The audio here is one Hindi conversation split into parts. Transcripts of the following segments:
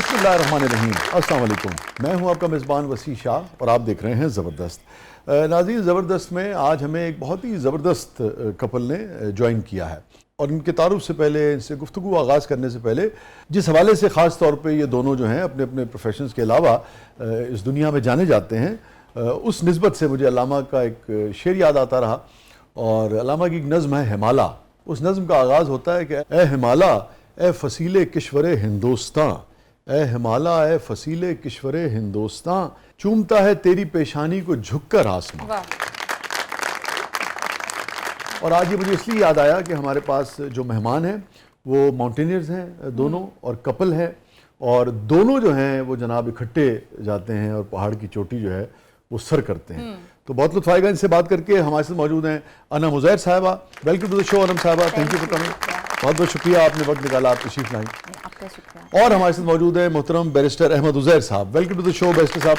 बिस्मिल्लाहिर्रहमानिर्रहीम, अस्सलाम वालेकुम। मैं हूं आपका मेज़बान वसी शाह और आप देख रहे हैं ज़बरदस्त। नाज़रीन, ज़बरदस्त में आज हमें एक बहुत ही ज़बरदस्त कपल ने ज्वाइन किया है और इनके तारुफ से पहले, इनसे गुफ्तगू आगाज़ करने से पहले, जिस हवाले से ख़ास तौर पे ये दोनों जो हैं अपने अपने प्रोफेशंस के अलावा इस दुनिया में जाने जाते हैं, उस निस्बत से मुझे अल्लामा का एक शेर याद आता रहा और अल्लामा की एक नज़्म है हिमाला। उस नज़्म का आगाज़ होता है कि ए हिमाला ए फसीले किश्वरे हिंदोस्तां, ए हिमाला ए फसीले किश्वरे हिंदोस्तां, चूमता है तेरी पेशानी को झुककर आसमां। और आज ये मुझे इसलिए याद आया कि हमारे पास जो मेहमान हैं वो माउंटेनियर्स हैं दोनों और कपल है, और दोनों जो हैं वो जनाब इकट्ठे जाते हैं और पहाड़ की चोटी जो है वो सर करते हैं। तो बहुत लुत्फ आएगा इनसे बात करके। हमारे साथ मौजूद हैं अनम उज़ैर साहिबा। Welcome to the show Anam साहिबा, थैंक यू फॉर कमिंग। बहुत बहुत शुक्रिया, आपने वक्त निकाला, आप तशरीफ लाई। और हमारे साथ मौजूद है मोहतरम बैरिस्टर अहमद उज़ैर साहब। Welcome to the show barrister साहब।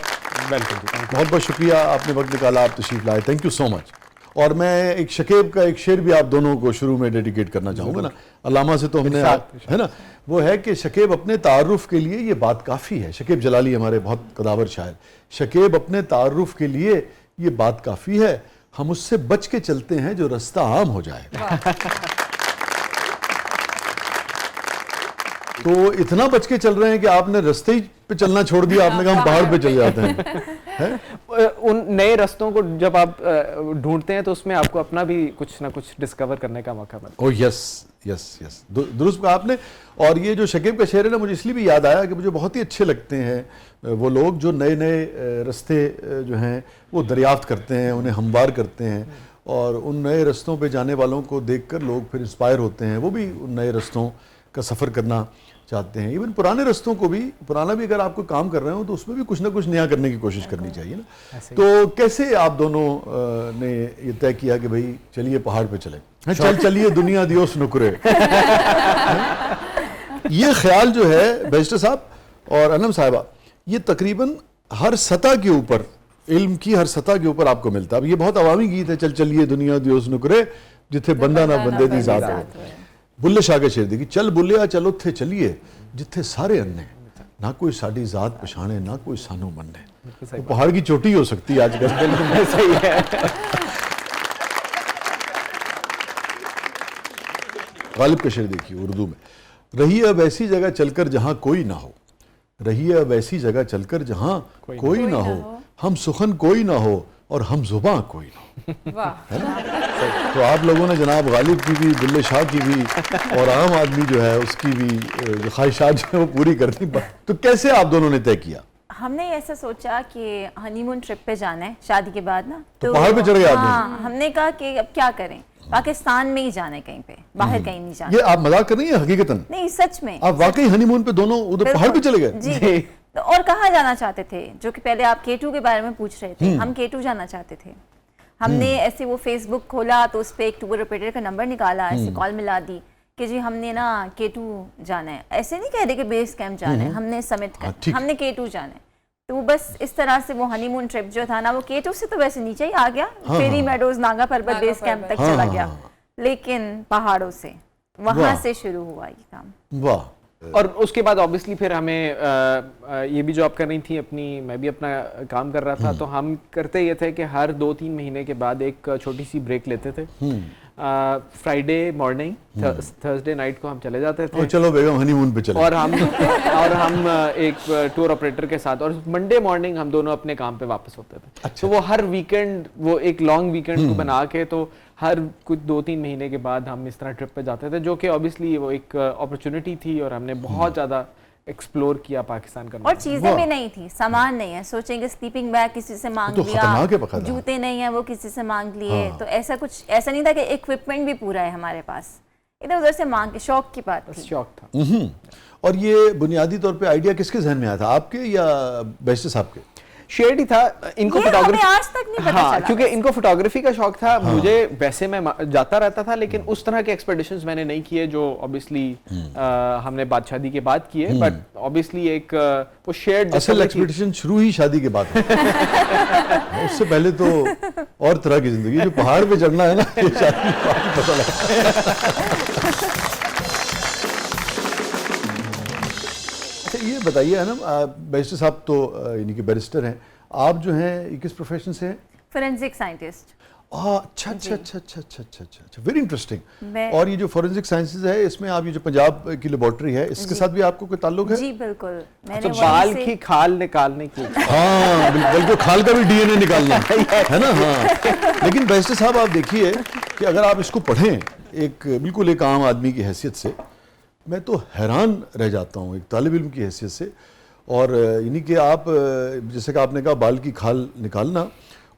वेलकम, बहुत बहुत शुक्रिया, आपने वक्त निकाला, आप तशरीफ लाए, थैंक यू सो मच। और मैं एक शकीब का एक शेर भी आप दोनों को शुरू में डेडिकेट करना चाहूँगा ना, अल्लामा से तो हमने है ना, वो है कि शकीब अपने तारुफ के लिए ये बात काफ़ी है। शकीब जलाली हमारे बहुत कदावर शायर, शकीब अपने तारुफ के लिए ये बात काफ़ी है, हम उससे बच के चलते हैं जो रास्ता आम हो जाए। तो इतना बच के चल रहे हैं कि आपने रास्ते पे चलना छोड़ दिया, आपने कहा हम पहाड़ पे चले जाते हैं। उन नए रास्तों को जब आप ढूंढते हैं तो उसमें आपको अपना भी कुछ ना कुछ डिस्कवर करने का मौका मिलता है। ओह यस यस यस, दुरुस्त कहा आपने। और ये जो शकीब का शेर है ना, मुझे इसलिए भी याद आया कि मुझे बहुत ही अच्छे लगते हैं वो लोग जो नए नए रास्ते जो हैं वो दरियाफ्त करते हैं, उन्हें हमवार करते हैं, और उन नए रास्तों पे जाने वालों को देखकर लोग फिर इंस्पायर होते हैं, वो भी उन नए रास्तों का सफ़र करना चाहते हैं। इवन पुराने रास्तों को भी, पुराना भी अगर आपको काम कर रहे हो तो उसमें भी कुछ ना कुछ नया करने की कोशिश करनी चाहिए ना। तो कैसे आप दोनों ने ये तय किया कि भाई चलिए पहाड़ पे चले, चलिए दुनिया दियोस नुकरे। ये ख्याल जो है बैरिस्टर साहब और अनम साहिबा, ये तकरीबन हर सतह के ऊपर, इल्म की हर सतह के ऊपर आपको मिलता है। अब ये बहुत अवामी गीत है, चलिए दुनिया दियोस नुकरे, जिथे बंदा ना बंदे दी जात हो। बुल्ले शाह के शेर देखिए, चल बुलिया चल उत्थे चलिए जिथे सारे अन्ने, ना कोई साड़ी जात पछाणे ना कोई सानू मन्ने। तो पहाड़ की चोटी हो सकती है आजकल। सही है। गालिब का शेर देखिए उर्दू में, रहिए अब ऐसी जगह चलकर जहां कोई ना हो, रहिए अब ऐसी जगह चलकर जहां कोई ना हो, हम सुखन कोई ना हो और हम जुबां कोई ना हो। है ना? तो आप लोगों ने जनाब गालिब की भी, बुल्ले शाह की भी और आम आदमी जो है उसकी भी जो ख्वाहिशात जो है वो पूरी कर दी। तो कैसे आप दोनों ने तय किया? हमने ऐसा सोचा कि हनीमून ट्रिप पे जाना है शादी के बाद ना, तो पहाड़ पे चढ़ गए आपने? हाँ, हमने कहा कि अब क्या करें, पाकिस्तान में ही जाना है, कहीं पे बाहर कहीं नहीं जाना। ये आप मजाक कर रही हैं हकीकतन? नहीं, सच में। आप वाकई हनीमून पे दोनों उधर पहाड़ पे चले गए? जी। तो और कहाँ जाना चाहते थे, जो कि पहले आप K2 के बारे में पूछ रहे थे, हम K2 जाना चाहते थे। हमने ऐसे वो फेसबुक खोला तो उस पर एक टूर ऑपरेटर का नंबर निकाला, ऐसे कॉल मिला दी कि जी हमने ना K2 जाना है। ऐसे नहीं कह रहे कि बेस कैंप जाना है, हमने समिट का, हमने K2 जाना है। तो बस इस तरह से वो हनीमून ट्रिप जो था ना, वो K2 से तो वैसे नीचे ही आ गया, फेरी मेडोज नागा पर्वत बेस कैंप तक चला गया, लेकिन पहाड़ों से वहां से शुरू हुआ ये काम। वाह। और उसके बाद ऑब्वियसली फिर हमें ये भी जॉब कर रही थी अपनी, मैं भी अपना काम कर रहा था, तो हम करते ये थे कि हर 2-3 महीने के बाद एक छोटी सी ब्रेक लेते थे। फ्राइडे मॉर्निंग, थर्सडे नाइट को हम चले जाते थे, चलो बेगम हनीमून पे चले, और हम एक टूर ऑपरेटर के साथ, और मंडे मॉर्निंग हम दोनों अपने काम पे वापस होते थे। अच्छा। तो वो हर वीकेंड, वो एक लॉन्ग वीकेंड को बना के, तो हर कुछ 2-3 महीने के बाद हम इस तरह ट्रिप पे जाते थे, जो कि ऑब्वियसली वो एक अपॉर्चुनिटी थी और हमने बहुत ज़्यादा एक्सप्लोर किया पाकिस्तान का। और चीजें भी नहीं थी, सामान नहीं है, सोचेंगे स्लीपिंग बैग किसी से मांग लिया, जूते नहीं है वो किसी से मांग लिए। तो ऐसा कुछ, ऐसा नहीं था कि इक्विपमेंट भी पूरा है हमारे पास, इधर उधर से मांग के, शौक की बात थी। शौक था। और ये बुनियादी तौर पे आइडिया किसके जहन में आया था, आपके या बैरिस्टर साहब के? शेड ही था इनको, फोटोग्राफी आज तक नहीं पता हाँ, चला, क्योंकि इनको फोटोग्राफी का शौक था। मुझे वैसे मैं जाता रहता था, लेकिन उस तरह के एक्सपेडिशंस मैंने नहीं किए जो ऑब्वियसली हमने बात शादी के बाद किए, बट ऑब्वियसली एक वो शेयर्ड असल एक्सपेडिशन शुरू ही शादी के बाद उससे पहले तो और तरह की जिंदगी, जो पहाड़ पे चढ़ना है ना, ये शादी के बाद पता लगा। अच्छा, ये ये बताइए है ना, बैरिस्टर साहब तो यानी कि बैरिस्टर हैं, आप जो हैं किस प्रोफेशन से हैं? Forensic scientist. अच्छा, वेरी इंटरेस्टिंग। मैं- और ये जो फोरेंसिक साइंसेज है, इसमें आप ये जो पंजाब की लेबोरेटरी है, इसके साथ भी आपको कोई ताल्लुक है? जी बिल्कुल, मैंने तो वहीं बाल से- की खाल निकालने की हाँ, बल्कि खाल का भी डीएनए निकालना है ना। हाँ, लेकिन बैरिस्टर साहब आप देखिए कि अगर आप इसको पढ़ें एक बिल्कुल एक आम आदमी की हैसियत से, मैं तो हैरान रह जाता हूँ एक तालिब इल्म की हैसियत से। और यानी कि आप जैसे कि आपने कहा बाल की खाल निकालना,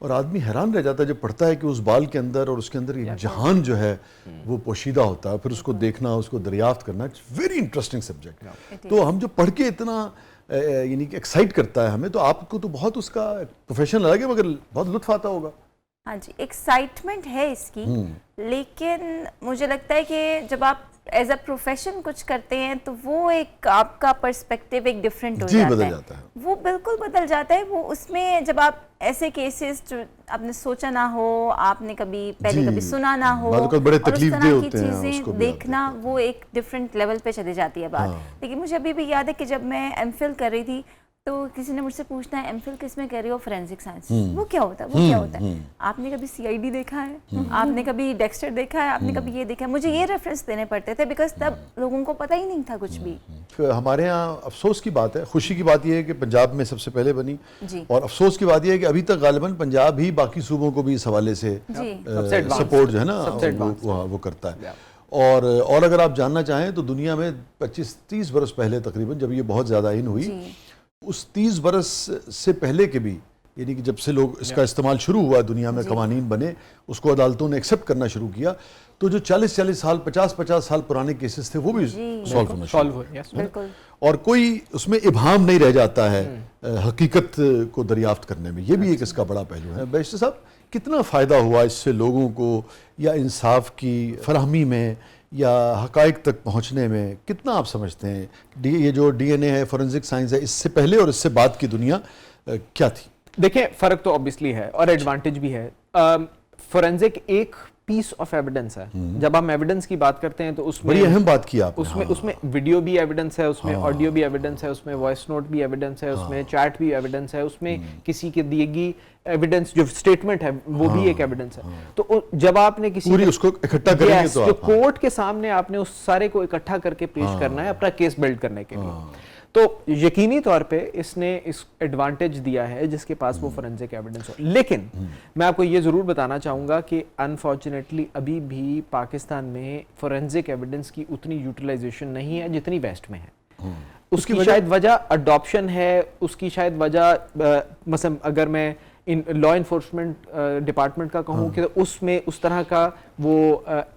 और आदमी हैरान रह जाता है जब पढ़ता है कि उस बाल के अंदर और उसके अंदर एक जहान जो है वो पोशीदा होता है, फिर उसको देखना, उसको दरियाफ्त करना, इट्स वेरी इंटरेस्टिंग सब्जेक्ट। तो हम जो पढ़ के इतना यानी कि एक्साइट करता है हमें, तो आपको तो बहुत उसका प्रोफेशन अलग है, मगर बहुत लुत्फ आता होगा। हाँ जी, एक्साइटमेंट है इसकी, लेकिन मुझे लगता है कि जब आप एज अ प्रोफेशन कुछ करते हैं तो वो एक आपका पर्सपेक्टिव एक डिफरेंट हो जी, जाता बदल है। जाता है। वो बिल्कुल बदल जाता है। वो उसमें जब आप ऐसे केसेस जो आपने सोचा ना हो, आपने कभी पहले जी, कभी सुना ना हो, बाज़ औक़ात बड़े और उस तकलीफदेह तरह की होते हैं, उसको चीज़ें भी आप देखना, वो एक डिफरेंट लेवल पे चली जाती है बात। लेकिन मुझे अभी भी याद है कि जब मैं एमफिल कर रही थी तो किसी ने मुझसे पूछना है एमफिल किस में कर रही हो? Forensic science. वो क्या होता है? वो क्या होता है? आपने कभी सीआईडी देखा है? आपने कभी डेक्स्टर देखा है? आपने कभी ये देखा है? मुझे ये रेफरेंस देने पड़ते थे, बिकॉज तब लोगों को पता ही नहीं था कुछ भी। हमारे यहाँ अफसोस की बात है, खुशी की बात यह है कि पंजाब में सबसे पहले बनी, जी। और अफसोस की बात यह है कि अभी तक गालिबन पंजाब ही बाकी सूबों को भी इस हवाले से जी। सबसे advanced, सपोर्ट जो है ना सबसे advanced वो करता है। और अगर आप जानना चाहें तो दुनिया में 25-30 बरस पहले तकरीबन जब ये बहुत ज़्यादा इन हुई, जी। उस 30 बरस से पहले के भी, यानी कि जब से लोग इसका इस्तेमाल शुरू हुआ, दुनिया में कवानीन बने, उसको अदालतों ने एक्सेप्ट करना शुरू किया, तो जो 40-40 साल 50-50 साल पुराने केसेस थे वो भी सॉल्व होना शुरू सॉल्व हुए। यस, बिल्कुल। और कोई उसमें इबाम नहीं रह जाता है हकीकत को दरियाफ्त करने में। ये भी एक इसका बड़ा पहलू है। बैरिस्टर साहब, कितना फ़ायदा हुआ इससे लोगों को, या इंसाफ की फराहमी में, या हकाइक तक पहुंचने में, कितना आप समझते हैं? ये जो डीएनए है, फोरेंसिक साइंस है, इससे पहले और इससे बाद की दुनिया क्या थी? देखिए, फर्क तो ऑब्वियसली है और एडवांटेज भी है। फोरेंसिक एक पीस ऑफ एविडेंस है। जब हम एविडेंस की बात करते हैं तो उसमें बड़ी अहम बात की आपने। उसमें वीडियो भी एविडेंस है, उसमें ऑडियो भी एविडेंस है, उसमें वॉइस नोट भी एविडेंस है, उसमें चैट भी एविडेंस है, उसमें किसी की दी गई एविडेंस जो स्टेटमेंट है वो भी एक एविडेंस है। तो जब आपने किसी पूरी उसको इकट्ठा करेंगे Yes, तो जो आप, कोर्ट के सामने आपने उस सारे को इकट्ठा करके पेश करना है अपना केस बिल्ड करने के लिए, तो यकीनी तौर पे इसने इस एडवांटेज दिया है जिसके पास वो फोरेंसिक एविडेंस हो। लेकिन मैं आपको ये जरूर बताना चाहूंगा कि अनफॉर्चुनेटली अभी भी पाकिस्तान में फोरेंसिक एविडेंस की उतनी यूटिलाइजेशन नहीं है जितनी वेस्ट में है। उसकी शायद वजह अडॉप्शन है, उसकी शायद वजह मसलन अगर मैं इन लॉ इन्फोर्समेंट डिपार्टमेंट का कहूँ कि तो उसमें उस तरह का वो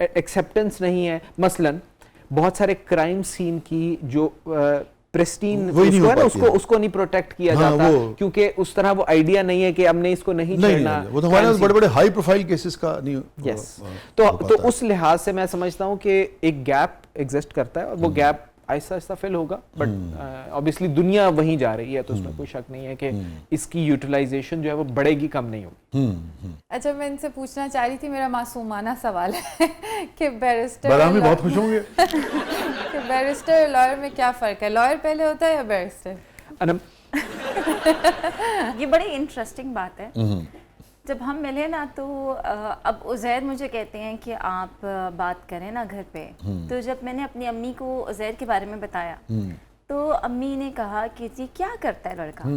एक्सेप्टेंस नहीं है। मसलन बहुत सारे क्राइम सीन की जो प्रेस्टीन उसको नहीं प्रोटेक्ट किया जाता, क्योंकि उस तरह वो आइडिया नहीं है कि हमने इसको नहीं छेड़ना। वो तो हमारे बड़े बड़े हाई प्रोफाइल केसेस का नहीं। यस, तो उस लिहाज से मैं समझता हूँ कि एक गैप एग्जिस्ट करता है और वो गैप आहिस्ता आहिस्ता फिल होगा। बट ऑब्वियसली दुनिया वहीं जा रही है, तो उसमें कोई शक नहीं है कि इसकी यूटिलाइजेशन जो है वो बढ़ेगी, कम नहीं होगी। अच्छा, मैं इनसे पूछना चाह रही थी, मेरा मासूमाना सवाल है कि बैरिस्टर भी बहुत खुश होंगे कि बैरिस्टर और लॉयर में क्या फ़र्क है? लॉयर पहले होता है या बैरिस्टर? अनम ये बड़ी इंटरेस्टिंग बात है। जब हम मिले ना तो अब उज़ैर मुझे कहते हैं कि आप बात करें ना घर पे। तो जब मैंने अपनी अम्मी को उज़ैर के बारे में बताया तो अम्मी ने कहा कि जी क्या करता है लड़का?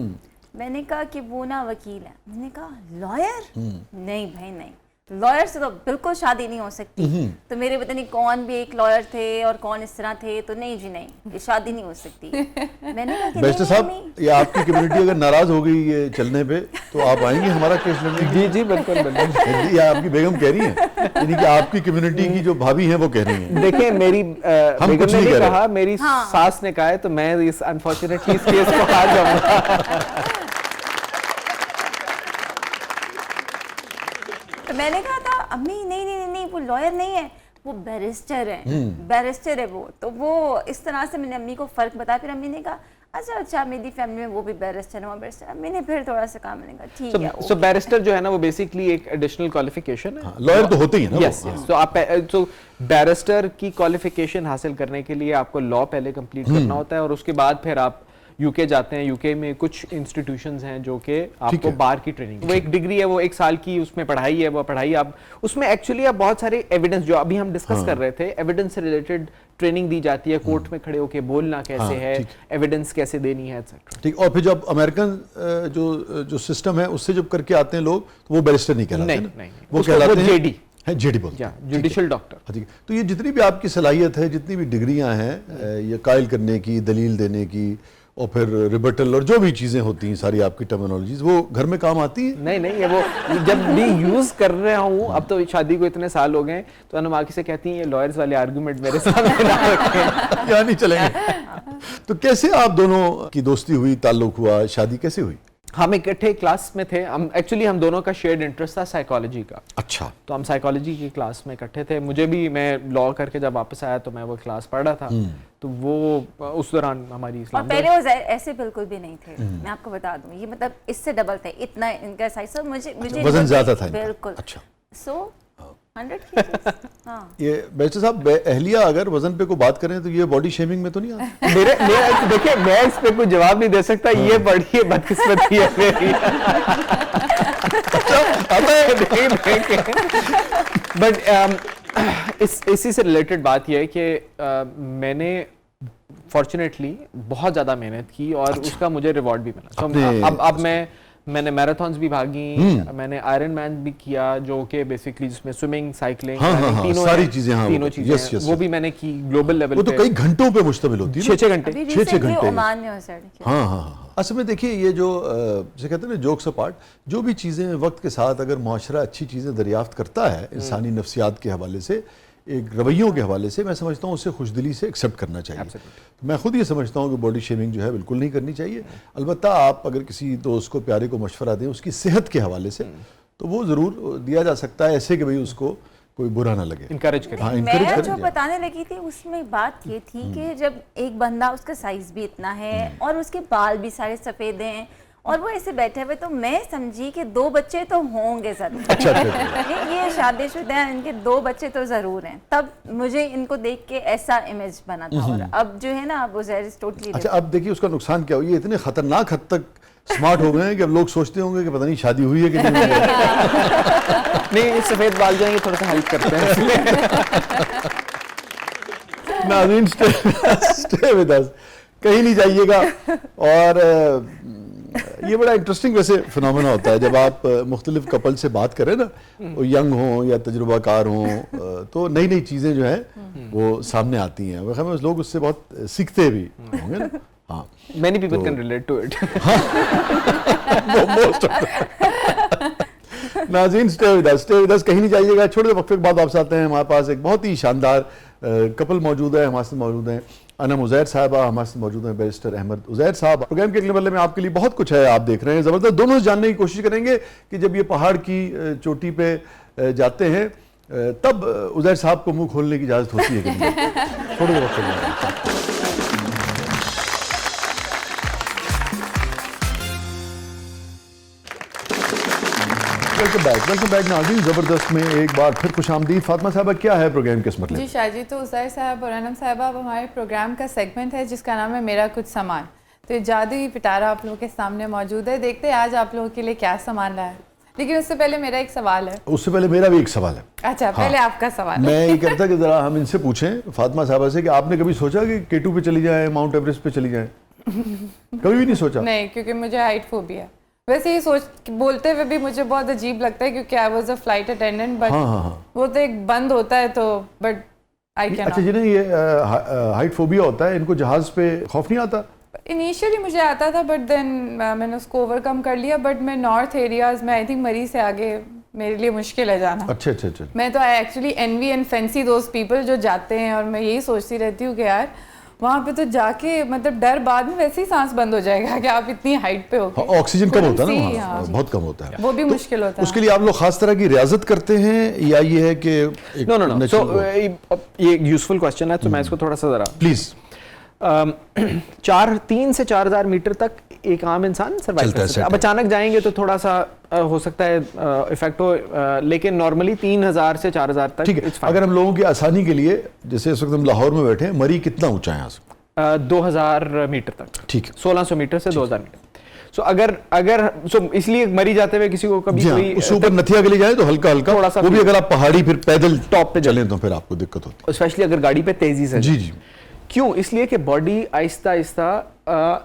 मैंने कहा कि वो ना वकील है। मैंने कहा लॉयर? नहीं भाई नहीं, लॉयर से तो बिल्कुल शादी नहीं हो सकती। तो मेरे पता नहीं कौन भी एक लॉयर थे और कौन इस तरह थे, तो नहीं जी नहीं, ये शादी नहीं हो सकती। मैंने कहा कि बैरिस्टर साहब, ये आपकी कम्युनिटी अगर नाराज हो गई ये चलने पे तो आप आएंगे हमारा केस लड़ने के लिए? जी बिल्कुल बिल्कुल। या आपकी बेगम कह रही है, यानी कि आपकी कम्युनिटी की जो भाभी हैं वो कह रही हैं? देखिए, मेरी बेगम ने भी कहा, मेरी सास ने कहा है, तो मैं इस अनफॉर्चुनेटली इस केस को हार जाऊंगा। तो मैंने कहा था अम्मी नहीं नहीं नहीं, वो लॉयर नहीं है, वो बैरिस्टर है, बैरिस्टर है वो। तो वो इस तरह से मैंने अम्मी को फ़र्क बताया। फिर अम्मी ने कहा अच्छा मेरी फैमिली में वो भी बैरिस्टर है, वो बैरिस्टर। अम्मी ने फिर थोड़ा सा कहा, मैंने कहा ठीक है। सो बैरिस्टर जो है ना वो बेसिकली एक एडिशनल क्वालिफिकेशन है। लॉयर तो होते ही है ना। यस, तो आप बैरिस्टर की क्वालिफिकेशन हासिल करने के लिए आपको लॉ पहले कंप्लीट करना होता है और उसके बाद फिर आप यूके जाते हैं, यूके में कुछ इंस्टीट्यूशंस हैं जो कि आपको बार की ट्रेनिंग, वो एक डिग्री है, वो 1 साल की उसमें पढ़ाई है, वो पढ़ाई आप उसमें एक्चुअली आप बहुत सारे एविडेंस जो अभी हम डिस्कस कर रहे थे, एविडेंस से रिलेटेड ट्रेनिंग दी जाती है, कोर्ट में खड़े होकर बोलना कैसे है, एविडेंस कैसे देनी है एक्सेट्रा। ठीक। और फिर जब अमेरिकन जो सिस्टम है उससे जब करके आते हैं लोग, तो वो बैरिस्टर नहीं कहलाते, नहीं, वो कहलाते हैं जेडी है, जेडी बोलते हैं, जुडिशियल डॉक्टर। ठीक है। तो ये जितनी भी आपकी सलाहियत है, जितनी भी डिग्रियां हैं, ये कायल करने की, दलील देने की, और फिर रिबटल और जो भी चीज़ें होती हैं, सारी आपकी टर्मिनोलॉजीज, वो घर में काम आती हैं? नहीं, ये वो जब भी यूज कर रहा हूँ, अब तो शादी को इतने साल हो गए, तो अनुमाकी से कहती हैं ये लॉयर्स वाले आर्गुमेंट मेरे सामने ना रखें। यहाँ नहीं चलेंगे। तो कैसे आप दोनों की दोस्ती हुई, ताल्लुक हुआ, शादी कैसे हुई? हम इकट्ठे क्लास में थे, हम दोनों का शेयर्ड इंटरेस्ट था साइकोलॉजी का। अच्छा। तो हम साइकोलॉजी की क्लास में इकट्ठे थे, मुझे भी, मैं लॉ करके जब वापस आया तो मैं वो क्लास पढ़ रहा था, तो वो उस दौरान हमारी और पहले वो ऐसे बिल्कुल भी नहीं थे, मैं आपको बता दूं, ये मतलब इससे डबल थे, इतना इनका साइज, मुझे वजन ज्यादा था इनका। बिल्कुल। अच्छा। सो 100 kgs। हाँ। ये बैरिस्टर साहब, अहलिया अगर वजन पे को बात करें तो ये बॉडी शेमिंग में तो नहीं आता? मेरे देखिए, मैं इस पे कोई जवाब नहीं दे सकता, ये बड़ी बदकिस्मती है मेरी। बट इसी से रिलेटेड बात यह है कि मैंने फॉर्चुनेटली बहुत ज़्यादा मेहनत की और उसका मुझे रिवॉर्ड भी मिला। तो अब मैंने मैराथन्स भी भागी, मैंने आयरन मैन भी किया, जो कि बेसिकली जिसमें स्विमिंग, साइकिलिंग, तीनों सारी चीजें, तीनों चीजें वो भी मैंने की ग्लोबल लेवल पे। वो तो कई घंटों पे मुश्तमिल होती है, 6 घंटे, 6 घंटे। ओमान में हो सर। हाँ। असल में देखिए, ये जो जैसे कहते हैं ना, जोक्स अपार्ट, जो भी चीज़ें वक्त के साथ अगर मुआशरा अच्छी चीज़ें दरियाफ्त करता है इंसानी नफ्सियात के हवाले से, एक रवैयों के हवाले से, मैं समझता हूँ उसे खुशदिली से एक्सेप्ट करना चाहिए। तो मैं खुद ये समझता हूँ कि बॉडी शेमिंग जो है बिल्कुल नहीं करनी चाहिए। अलबत्ता आप अगर किसी दोस्त को, प्यारे को मशवरा दें उसकी सेहत के हवाले से, तो वो ज़रूर दिया जा सकता है, ऐसे कि भाई उसको कोई बुरा ना लगे, इनकरेज करें। हाँ, मैं जो बताने लगी थी उसमें बात ये थी कि जब एक बंदा, उसका साइज भी इतना है और उसके बाल भी सारे सफ़ेद हैं और वो ऐसे बैठे हुए, तो मैं समझी कि 2 बच्चे तो होंगे जरूर। अच्छा। ये शादीशुदा हैं, इनके 2 बच्चे तो जरूर हैं। तब मुझे इनको देख के ऐसा इमेज बना था। और अब जो है ना, अब उज़ैर टोटली। अच्छा, अब देखिए उसका नुकसान क्या हो, ये iतने खतरनाक हद तक स्मार्ट हो गए हैं कि अब लोग सोचते होंगे कि पता नहीं शादी हुई है कि नहीं हुई है। नहीं, सफेद बाल जाएंगे, थोड़ा सा हेल्प करते हैं। नाज़रीन, स्टे विद अस, कहीं नहीं जाइएगा। और ये बड़ा इंटरेस्टिंग वैसे फिनोमेना होता है जब आप मुख्तलिफ कपल से बात करें ना, वो यंग हों या तजुर्बाकार हों, तो नई नई चीज़ें जो हैं वो सामने आती हैं। वैसे में लोग उससे बहुत सीखते भी होंगे ना। हाँ, many people can relate to it. नाज़रीन, स्टे विद अस, कहीं नहीं जाइएगा। छोटे वक्फे के बाद वापस आते हैं। हमारे पास एक बहुत ही शानदार कपल मौजूद है, हमारे साथ मौजूद हैं अनम उज़ैर साहबा, हमारे साथ मौजूद हैं बैरिस्टर अहमद उज़ैर साहब। प्रोग्राम के अगले मरले में आपके लिए बहुत कुछ है, आप देख रहे हैं ज़बरदस्त। दोनों से जानने की कोशिश करेंगे कि जब ये पहाड़ की चोटी पे जाते हैं तब उज़ैर साहब को मुंह खोलने की इजाज़त होती है कि नहीं। थोड़े वक्त वेलकम बैक नाज़रीन। ज़बरदस्त में एक बार फिर खुशामदीद। फातिमा साहबा, क्या है प्रोग्राम के मतलब? जी शाजी, तो उज़ैर साहब और अनम साहबा, अब हमारे प्रोग्राम का सेगमेंट है जिसका नाम है मेरा कुछ सामान। तो ये जादुई पिटारा आप लोगों के सामने मौजूद है। देखते हैं आज आप लोगों के लिए क्या सामान लाया है। लेकिन उससे पहले मेरा एक सवाल है। उससे पहले मेरा भी एक सवाल है। अच्छा, पहले आपका सवाल। मैं ये कहता कि जरा हम इनसे पूछें, फातिमा साहबा से, कि आपने कभी सोचा कि K2 पे चली जाए, माउंट एवरेस्ट पे चली जाए? कभी भी नहीं सोचा? नहीं, क्योंकि मुझे हाइट फोबिया है। वैसे ये सोच बोलते हुए भी मुझे बहुत अजीब लगता है, क्योंकि I was a flight attendant, but वो तो एक बंद होता है, तो बट आई कैन। अच्छा, जिन्हें ये हाइट फोबिया होता है, इनको जहाज पे खौफ नहीं आता? इनिशियली मुझे आता था, बट देन मैंने उसको ओवरकम कर लिया। बट मैं नॉर्थ एरियाज में, आई थिंक मरी से आगे मेरे लिए मुश्किल है जाना। अच्छा। मैं तो I actually envy and fancy those people जो जाते हैं, और मैं यही सोचती रहती हूँ कि यार वहाँ पे तो जाके मतलब डर बाद में वैसे ही सांस बंद हो जाएगा कि आप इतनी हाइट पे हो। ऑक्सीजन कम होता है ना वहाँ, बहुत कम होता है, वो भी मुश्किल होता है। उसके लिए आप लोग खास तरह की रियाजत करते हैं या ये है कि नो सो ये यूजफुल क्वेश्चन है, तो मैं इसको थोड़ा सा जरा प्लीज 3 से 4,000 मीटर तक एक आम इंसान सर्वाइव कर सकता है। अब अचानक जाएंगे तो थोड़ा सा हो सकता है इफेक्ट हो, लेकिन नॉर्मली 3,000 से 4,000 तक। ठीक है। अगर हम लोगों की आसानी के लिए, जैसे इस वक्त हम लाहौर में बैठे हैं, मरी कितना ऊंचा है यहाँ से? 2000 मीटर तक, ठीक है। 1600 मीटर से 2000 मीटर। सो अगर इसलिए मरी जाते हुए किसी को कभी कोई उससे ऊपर नथिया के लिए जाए तो हल्का हल्का थोड़ा सा वो भी अगर आप पहाड़ी फिर पैदल टॉप पे चलें तो फिर आपको दिक्कत होती स्पेशली अगर गाड़ी पे तेजी से जी जी। क्यों? इसलिए कि बॉडी आहिस्ता आहिस्ता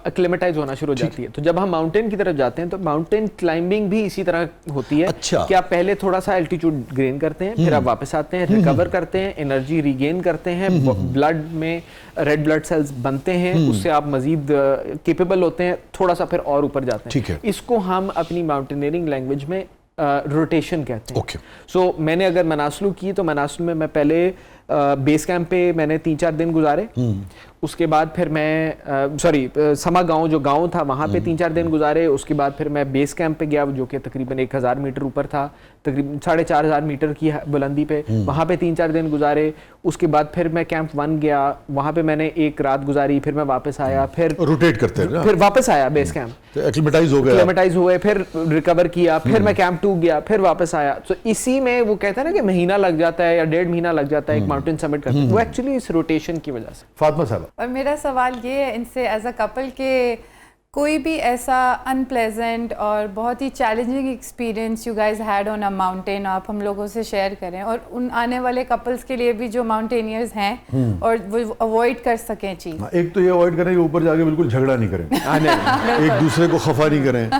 एक्लेमेटाइज होना शुरू हो जाती है। तो जब हम माउंटेन की तरफ जाते हैं तो माउंटेन क्लाइंबिंग भी इसी तरह होती है। अच्छा। कि आप पहले थोड़ा सा एल्टीट्यूड गेन करते हैं, फिर आप वापस आते हैं, रिकवर करते हैं, एनर्जी रिगेन करते हैं, ब्लड में रेड ब्लड सेल्स बनते हैं, उससे आप मजीद केपेबल होते हैं, थोड़ा सा फिर और ऊपर जाते हैं। ठीक है। इसको हम अपनी माउंटेनियरिंग लैंग्वेज में रोटेशन कहते हैं। ओके। सो मैंने अगर मनासलू की तो मनासलू में मैं पहले बेस कैंप पे मैंने 3-4 दिन गुजारे, उसके बाद फिर मैं समा गांव जो गांव था वहाँ पे 3-4 दिन गुजारे, उसके बाद फिर मैं बेस कैंप पे गया जो कि तकरीबन 1000 मीटर ऊपर था, तकरीबन 4500 मीटर की बुलंदी पे, वहाँ पे 3-4 दिन गुजारे। उसके बाद फिर मैं कैंप 1 गया, वहाँ पे मैंने एक रात गुजारी, फिर मैं वापस आया, फिर रोटेट करते हैं ना, फिर वापस आया बेस कैंप, तो एक्लिमेटाइज हो गया, एक्लेमेटाइज हुए, फिर रिकवर किया, फिर मैं कैंप 2 गया, फिर वापस आया। तो इसी में वो कहता है ना कि महीना लग जाता है या 1.5 महीना लग जाता है एक माउंटेन समिट करते हैं, वो एक्चुअली इस रोटेशन की वजह से। फातिमा साहब, और मेरा सवाल ये है इनसे एज अ कपल के कोई भी ऐसा अनप्लेजेंट और बहुत ही challenging experience you guys had on a mountain आप हम लोगों से शेयर करें, और उन आने वाले कपल्स के लिए भी जो माउंटेनियर्स हैं और वो अवॉइड कर सकें चीज़। एक तो ये अवॉइड करें कि ऊपर जाके बिल्कुल झगड़ा नहीं करें, एक दूसरे को खफा नहीं करें,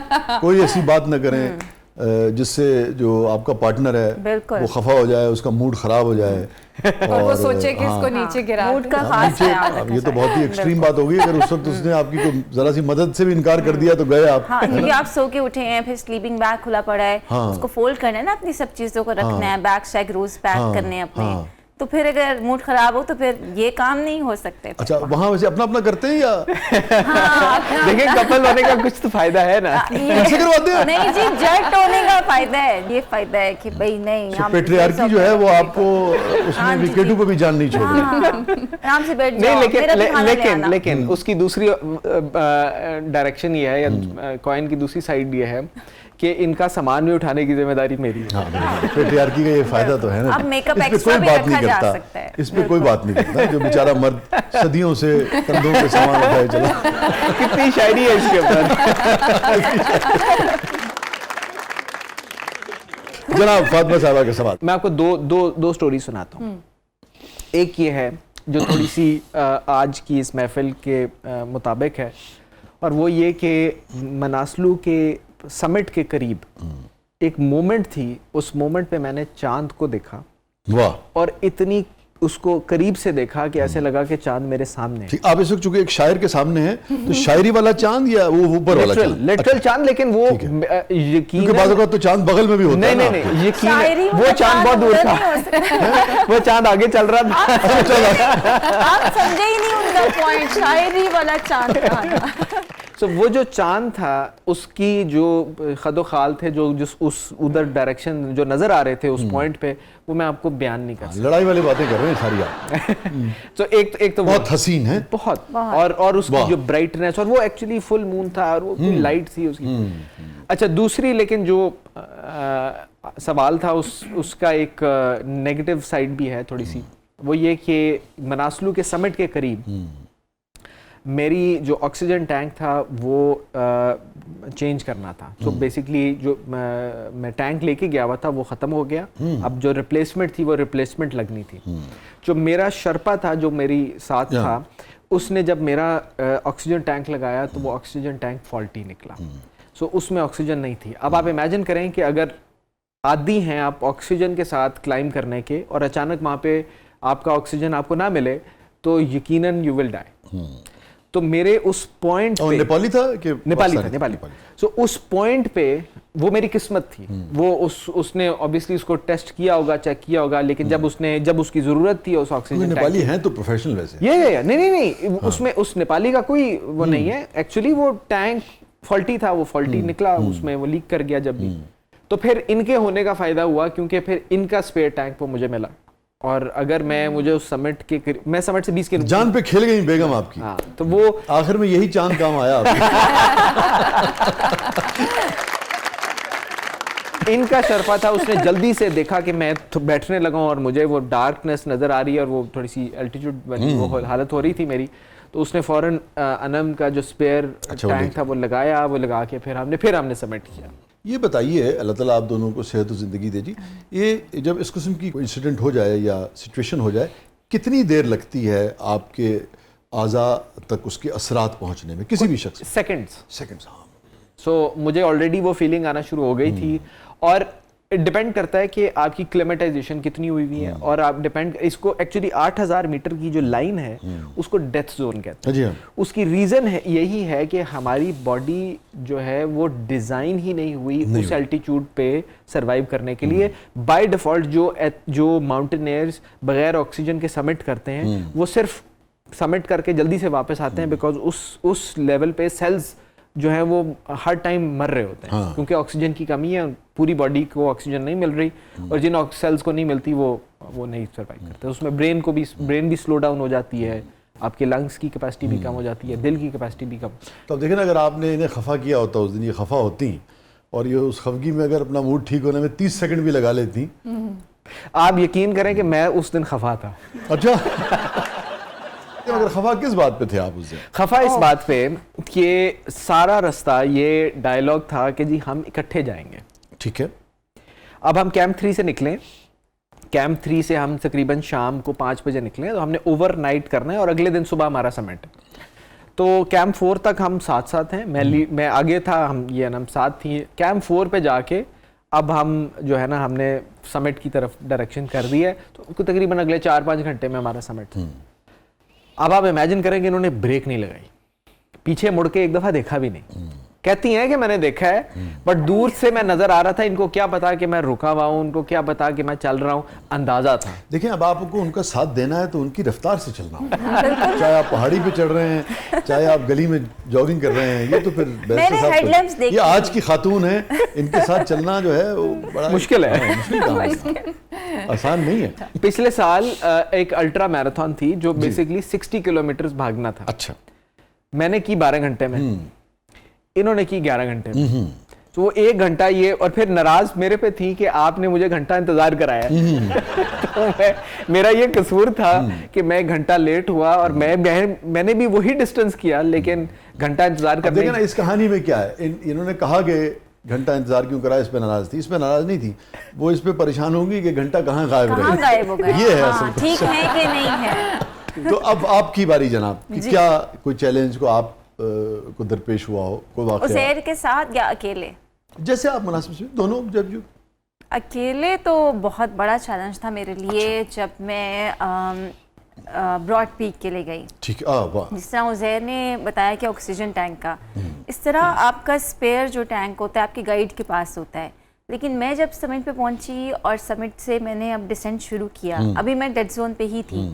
कोई ऐसी बात ना करें जिससे जो आपका पार्टनर है वो खफा हो जाए, उसका मूड खराब हो जाए और वो सोचे कि इसको नीचे गिरा मूड का खास ख्याल अब ये तो बहुत ही एक्सट्रीम बात होगी। अगर उस वक्त उसने आपकी को जरा सी मदद से भी इनकार कर दिया तो गए आप। हाँ, क्योंकि आप सो के उठे हैं, फिर स्लीपिंग बैग खुला पड़ा है, उसको फोल्ड करना है ना, अपनी सब चीजों को रखना है, बैग शैग रोज पैक करने हैं अपने, तो फिर अगर मूड खराब हो तो फिर ये काम नहीं हो सकते। अच्छा, वहाँ वैसे अपना अपना करते हैं या देखिए कपल होने का कुछ तो फायदा है ना, ऐसे करवाते हैं? नहीं जी, जट होने का फायदा है, ये फायदा है कि भाई नहीं हम पेट्रियार्की जो है वो आपको उसमें विकेटों पे भी जान नहीं छोड़े, आराम से बैठ नहीं। जाओ। लेकिन उसकी दूसरी डायरेक्शन ये है या कॉइन की दूसरी साइड ये है कि इनका सामान भी उठाने की जिम्मेदारी मेरी है। पेट्रियार्की का ये फायदा तो है ना, अब मेकअप इस पे एक्स्ट्रा कोई भी बात रखा नहीं जा करता, सकता है। इस पे कोई बात नहीं करता, जो बेचारा मर्द सदियों से कंधों पे सामान उठाए चला। कितनी शायरी है इसके ऊपर। जनाब फातिमा साहबा के सवाल। मैं आपको दो स्टोरी सुनाता हूँ। एक ये है जो थोड़ी सी आज की इस महफिल के मुताबिक है, और वो ये कि मनासलू के समिट के करीब एक मोमेंट थी, उस मोमेंट पे मैंने चांद को देखा, वाह, और इतनी उसको करीब से देखा कि ऐसे लगा कि चांद मेरे सामने है। ठीक, आप इस वक्त चूंकि एक शायर के सामने हैं तो शायरी वाला चांद या वो ऊपर वाला चांद? लिटरल चांद, लेकिन वो क्योंकि बाज़ औक़ात तो चांद बगल में भी होता है ना। नहीं, यकीन है वो चांद बहुत दूर था, वो चांद आगे चल रहा था। आप समझे ही नहीं उनका पॉइंट, शायरी वाला चांद था। So, वो जो चांद था उसकी जो खदो खाल थे, जो उस उधर डायरेक्शन जो नजर आ रहे थे उस पॉइंट पे, वो मैं आपको बयान नहीं कर सकता। लड़ाई वाली बातें कर रहे हैं सारी आप। तो एक तो बहुत हसीन है, बहुत, और उसकी जो ब्राइटनेस, और वो एक्चुअली फुल मून था और वो पूरी लाइट थी उसकी। अच्छा, दूसरी लेकिन जो सवाल था उसका एक नेगेटिव साइड भी है थोड़ी सी, वो ये कि मनासलू के समिट के करीब मेरी जो ऑक्सीजन टैंक था वो चेंज करना था। तो बेसिकली जो मैं टैंक लेके गया हुआ था वो ख़त्म हो गया, अब जो रिप्लेसमेंट थी वो रिप्लेसमेंट लगनी थी। जो मेरा शर्पा था जो मेरी साथ था, उसने जब मेरा ऑक्सीजन टैंक लगाया तो वो ऑक्सीजन टैंक फॉल्टी निकला। सो उसमें ऑक्सीजन नहीं थी। अब आप इमेजिन करें कि अगर आदी हैं आप ऑक्सीजन के साथ क्लाइंब करने के, और अचानक वहाँ पे आपका ऑक्सीजन आपको ना मिले तो यकीनन यू विल डाई। तो मेरे उस पॉइंट पे, नेपाली था कि नेपाली। सो उस पॉइंट पे वो मेरी किस्मत थी। वो उसने ऑब्वियसली उसको टेस्ट किया होगा, चेक किया होगा, लेकिन जब उसकी जरूरत थी उस ऑक्सीजन नेपाली हैं तो प्रोफेशनल वैसे ये नहीं उसमें उस नेपाली का कोई वो नहीं है। एक्चुअली वो टैंक फॉल्टी था, वो फॉल्टी निकला, उसमें वो लीक कर गया जब भी। तो फिर इनके होने का फायदा हुआ क्योंकि फिर इनका स्पेयर टैंक वो मुझे मिला, और अगर मुझे उस समिट के मैं समिट से 20 किलोमीटर जान पे खेल गई बेगम आपकी। हाँ, तो वो आखिर में यही चांद काम आया आपको। इनका शर्फा था, उसने जल्दी से देखा कि मैं बैठने लगा हूं और मुझे वो डार्कनेस नज़र आ रही है और वो थोड़ी सी एल्टीट्यूड वाली वो हालत हो रही थी मेरी, तो उसने फ़ौरन अनम का जो स्पेयर टैंक था वो लगाया, वो लगा के फिर हमने सबमिट किया। ये बताइए, अल्लाह ताला आप दोनों को सेहत और ज़िंदगी दे जी, ये जब इस किस्म की कोई इंसिडेंट हो जाए या सिचुएशन हो जाए, कितनी देर लगती है आपके आज़ा तक उसके असरात पहुंचने में किसी भी शख्स? सेकंड्स। हाँ। सो मुझे ऑलरेडी वो फीलिंग आना शुरू हो गई थी, और डिपेंड करता है कि आपकी क्लेमेटाइजेशन कितनी हुई हुई है, और आप इसको एक्चुअली 8000 मीटर की जो लाइन है उसको डेथ जोन कहते हैं। उसकी रीज़न है यही है कि हमारी बॉडी जो है वो डिज़ाइन ही नहीं हुई उस एल्टीट्यूड पे सरवाइव करने के लिए। बाय डिफ़ॉल्ट जो माउंटेनियर्स बगैर ऑक्सीजन के समिट करते हैं वो सिर्फ समिट करके जल्दी से वापस आते हैं, बिकॉज उस लेवल पे सेल्स जो है वो हर टाइम मर रहे होते हैं, क्योंकि ऑक्सीजन की कमी है, पूरी बॉडी को ऑक्सीजन नहीं मिल रही, और जिन सेल्स को नहीं मिलती वो नहीं सर्वाइव करते। उसमें ब्रेन भी स्लो डाउन हो जाती है, आपके लंग्स की कैपेसिटी भी कम हो जाती है, दिल की कैपेसिटी भी कम। तो अब देखें ना, अगर आपने इन्हें खफा किया होता उस दिन, ये खफा होती और ये उस खफगी में अगर अपना मूड ठीक होने में 30 सेकंड भी लगा लेती। आप यकीन करें कि मैं उस दिन खफा था। अच्छा। मगर खफा किस बात पे थे आप उस दिन? खफा इस बात पे कि सारा रास्ता ये डायलॉग था कि जी हम इकट्ठे जाएंगे। ठीक है। अब हम कैंप 3 से निकलें, कैंप 3 से हम तकरीबन शाम को 5 बजे निकलें, तो हमने ओवरनाइट करना है और अगले दिन सुबह हमारा समिट। तो कैंप 4 तक हम साथ साथ हैं, मैं आगे था, हम साथ थी। कैंप 4 पे जाके अब हम जो है ना, हमने समिट की तरफ डायरेक्शन कर दी है, तो तकरीबन अगले 4-5 घंटे में हमारा समिट। अब आप इमेजिन करें कि इन्होंने ब्रेक नहीं लगाई, पीछे मुड़ के एक दफा देखा भी नहीं। कहती हैं कि मैंने देखा है, बट दूर से मैं नजर आ रहा था, इनको क्या पता कि मैं रुका हुआ हूं, उनको क्या पता कि मैं चल रहा हूं, अंदाजा था। देखिए, अब आपको उनका साथ देना है तो उनकी रफ्तार से चलना होगा। चाहे आप पहाड़ी पे चढ़ रहे हैं, चाहे आप गली में जॉगिंग कर रहे हैं, ये तो फिर ये आज की खातून है, इनके साथ चलना जो है वो बड़ा मुश्किल है, आसान नहीं है। पिछले साल एक अल्ट्रा मैराथन थी जो बेसिकली 60 किलोमीटर भागना था। अच्छा। मैंने की 12 घंटे में, इन्होंने की 11 घंटे में। तो वो 1 घंटा ये, और फिर नाराज मेरे पे थी कि आपने मुझे घंटा इंतजार कराया। तो मेरा ये कसूर था कि मैं 1 घंटा लेट हुआ, और मैंने भी वही डिस्टेंस किया, लेकिन घंटा इंतजार करने। देखिए ना, इस कहानी में क्या है, इन्होंने कहा कि घंटा इंतजार क्यों करा, इस पे नाराज थी। इस पे नाराज नहीं थी, वो इस पे परेशान होंगी कि घंटा कहाँ गायब रहा, ये है असल। ठीक है कि नहीं है। तो अब आपकी बारी जनाब, कि क्या कोई चैलेंज को आप को दरपेश हुआ हो, कोई वाक़या? उज़ैर के साथ या अकेले? जैसे आप मुनासिब से, दोनों। जब जो अकेले तो बहुत बड़ा चैलेंज था मेरे लिए। अच्छा। जब मैं ब्रॉड पीक के लिए गई, ठीक है, वाह। जिस तरह उज़ैर ने बताया कि ऑक्सीजन टैंक का, इस तरह आपका स्पेयर जो टैंक होता है आपके गाइड के पास होता है। लेकिन मैं जब समिट पे पहुंची और समिट से मैंने अब डिसेंट शुरू किया, अभी मैं डेड जोन पे ही थी,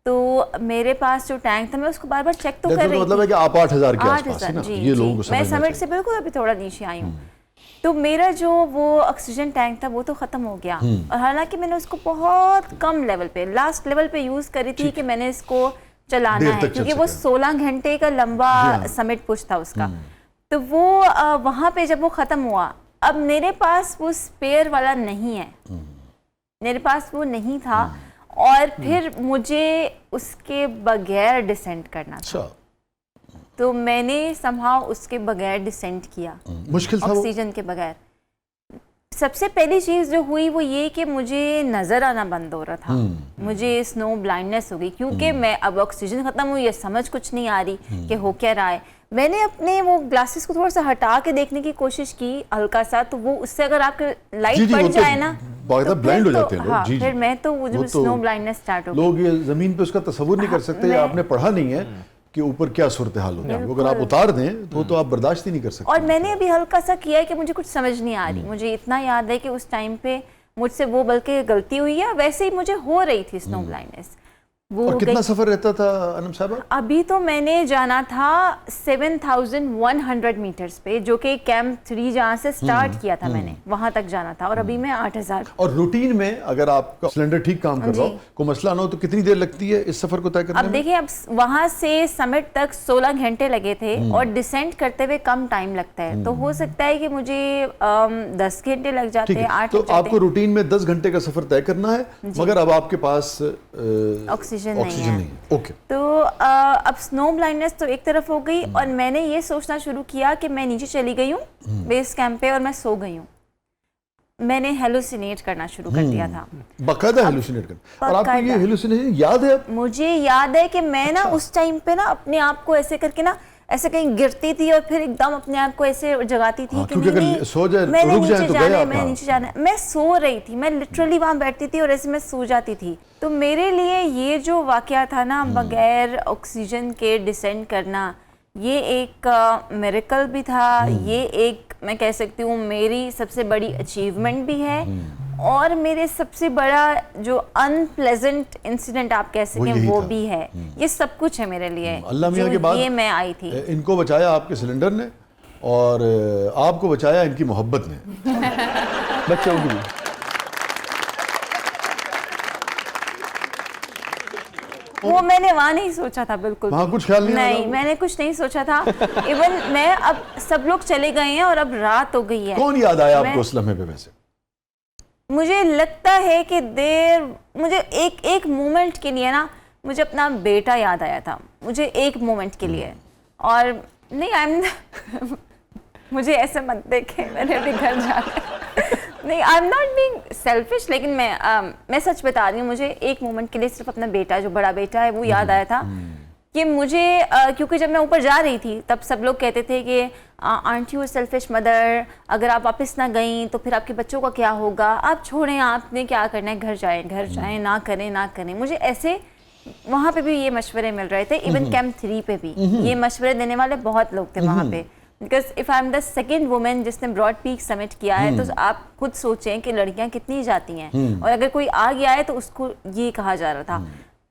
तो मेरे पास जो टैंक था मैं उसको बार बार चेक तो कर रही थी। मतलब है कि आप 8000 के आसपास है ना, ये लोगों को समझना मैं समिट से बिल्कुल अभी थोड़ा नीचे आई हूँ। तो मेरा जो वो ऑक्सीजन टैंक था वो तो ख़त्म हो गया, और हालांकि मैंने उसको बहुत कम लेवल पे, लास्ट लेवल पे यूज़ करी थी कि मैंने इसको चलाना है, क्योंकि वो 16 घंटे का लंबा समिट पुश था उसका। तो वो वहाँ पे जब वो ख़त्म हुआ, अब मेरे पास वो स्पेयर वाला नहीं है, मेरे पास वो नहीं था, और फिर मुझे उसके बगैर डिसेंट करना था। तो मैंने समहाउ उसके बगैर डिसेंट किया, मुश्किल था ऑक्सीजन के बगैर। सबसे पहली चीज़ जो हुई वो ये कि मुझे नज़र आना बंद हो रहा था, मुझे स्नो ब्लाइंडनेस हो गई, क्योंकि मैं अब ऑक्सीजन ख़त्म हुई है, समझ कुछ नहीं आ रही कि हो क्या रहा है। मैंने अपने वो ग्लासेस को थोड़ा सा हटा के देखने की कोशिश की हल्का सा, तो वो उससे अगर आपके लाइट पड़ जाए ना तो ब्लाइंड हो जाते हैं लोग। हाँ, जी, फिर मैं तो वो स्नो ब्लाइंडनेस स्टार्ट हो गई। लोग ये जमीन पे उसका तस्वुर नहीं कर सकते, आपने पढ़ा नहीं है कि ऊपर क्या सूरत हाल होती है। अगर आप उतार दें तो आप बर्दाश्त ही नहीं कर सकते। और मैंने अभी हल्का सा किया है कि मुझे कुछ समझ नहीं आ रही। मुझे इतना याद है कि उस टाइम पे मुझसे वो बल्कि गलती हुई है, वैसे ही मुझे हो रही थी स्नो ब्लाइंडनेस। वो और कितना गई- सफर रहता था अनम साहब? अभी तो मैंने जाना था 7,100 मीटर्स पे, जो कि कैंप 3 जहाँ से स्टार्ट किया था मैंने, वहां तक जाना था, और अभी मैं 8,000। और रूटीन में अगर आपका सिलेंडर ठीक काम कर रहा हो, कोई मसला ना हो, तो कितनी देर लगती है इस सफर को तय करने अब में? देखिए, अब वहां से समिट तक 16 घंटे लगे थे और डिसेंट करते हुए कम टाइम लगता है, तो हो सकता है कि मुझे 10 घंटे लग जाते ठीक हैं, है, 8 तो लग जाते आपको हैं। रूटीन में 10 घंटे का सफर तय करना है, मगर अब आपके पास ऑक्सीजन नहीं है। ओके। तो अब स्नो ब्लाइंडनेस तो एक तरफ हो गई, और मैंने ये सोचना शुरू किया कि मैं नीचे चली गई हूँ बेस कैंप पे और मैं सो गई हूँ। मैंने हेलुसिनेट करना शुरू कर दिया था, बाकायदा हेलुसिनेट कर। और आपको ये बाकायदा। हेलुसिनेशन याद है? मुझे याद है कि मैं ना उस टाइम पे ना अपने आप को ऐसे करके ना ऐसे कहीं गिरती थी और फिर एकदम अपने आप को ऐसे जगाती थी कि क्योंकि अगर नहीं, सो जाए, मैंने रुक जाए नीचे तो जाना गया है, मैंने आपका। नीचे जाना है। मैं सो रही थी, मैं लिटरली वहां बैठती थी और ऐसे मैं सो जाती थी। तो मेरे लिए ये जो वाकया था ना, बगैर ऑक्सीजन के डिसेंड करना, ये एक मिरेकल भी था, ये एक, मैं कह सकती हूँ, मेरी सबसे बड़ी अचीवमेंट भी है, और मेरे सबसे बड़ा जो अनप्लेजेंट इंसिडेंट आप कह सकें यही वो था। भी है। ये सब कुछ है मेरे लिए, अल्लाह मियां जो के बाद ये मैं आई थी। इनको बचाया आपके सिलेंडर ने, और आपको बचाया इनकी मोहब्बत ने, बच्चों की भी। वो मैंने वहाँ नहीं सोचा था, बिल्कुल वहाँ कुछ ख्याल नहीं आया नहीं, था? मैंने कुछ नहीं सोचा था। इवन मैं, अब सब लोग चले गए हैं और अब रात हो गई है। कौन याद आया मैं- आपको उस लम्हे पे? वैसे मुझे लगता है कि मुझे एक मोमेंट के लिए ना, मुझे अपना बेटा याद आया था, मुझे एक मोमेंट के लिए। और नहीं, मुझे ऐसे मत देखे, मैंने अभी घर जाना है। नहीं, I am not being selfish, लेकिन मैं सच बता रही हूँ, मुझे एक मोमेंट के लिए सिर्फ अपना बेटा, जो बड़ा बेटा है, वो याद आया था कि मुझे, क्योंकि जब मैं ऊपर जा रही थी तब सब लोग कहते थे कि आंट यू सेल्फिश मदर, अगर आप वापस ना गई तो फिर आपके बच्चों का क्या होगा, आप छोड़ें, आपने क्या करना है, घर जाएं, ना करें। मुझे ऐसे वहाँ पे भी ये मशवरे मिल रहे थे, इवन कैंप 3 पे भी ये मशवरे देने वाले बहुत लोग थे वहाँ पे। Because if I am the second women जिसने ब्रॉड पीक समिट किया है, तो आप खुद सोचें कि लड़कियाँ कितनी जाती हैं, और अगर कोई आ गया है तो उसको ये कहा जा रहा था।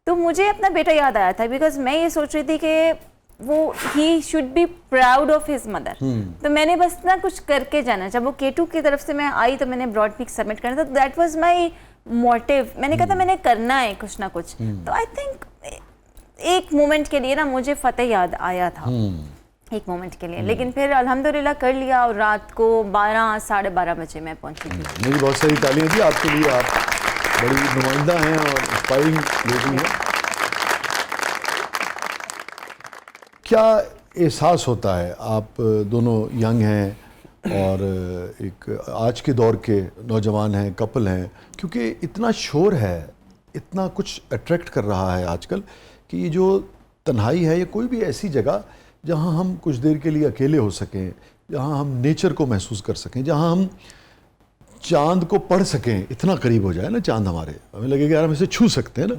तो मुझे अपना बेटा याद आया था, बिकॉज मैं ये सोच रही थी कि वो he should be proud of his mother. तो मैंने बस ना कुछ करके जाना। जब वो K2 की तरफ से मैं आई तो मैंने ब्रॉड पीक सबमिट करना था, दैट वाज माय मोटिव। मैंने कहा था मैंने करना है कुछ ना कुछ। तो आई थिंक एक मोमेंट के लिए ना मुझे फतेह याद आया था, एक मोमेंट के लिए, लेकिन फिर अल्हम्दुलिल्लाह कर लिया, और रात को 12 साढ़े 12 बजे मैं पहुंची थी। मेरी बहुत सारी तालियां दी आपके लिए, आप बड़ी नुमाइंदा हैं और इंस्पायरिंग लेडी हैं। क्या एहसास होता है, आप दोनों यंग हैं और एक आज के दौर के नौजवान हैं, कपल हैं, क्योंकि इतना शोर है, इतना कुछ अट्रैक्ट कर रहा है आजकल, कि ये जो तन्हाई है, ये कोई भी ऐसी जगह जहाँ हम कुछ देर के लिए अकेले हो सकें, जहाँ हम नेचर को महसूस कर सकें, जहाँ हम चांद को पढ़ सकें, इतना करीब हो जाए ना चांद हमारे, हमें लगेगा यार हम इसे छू सकते हैं ना,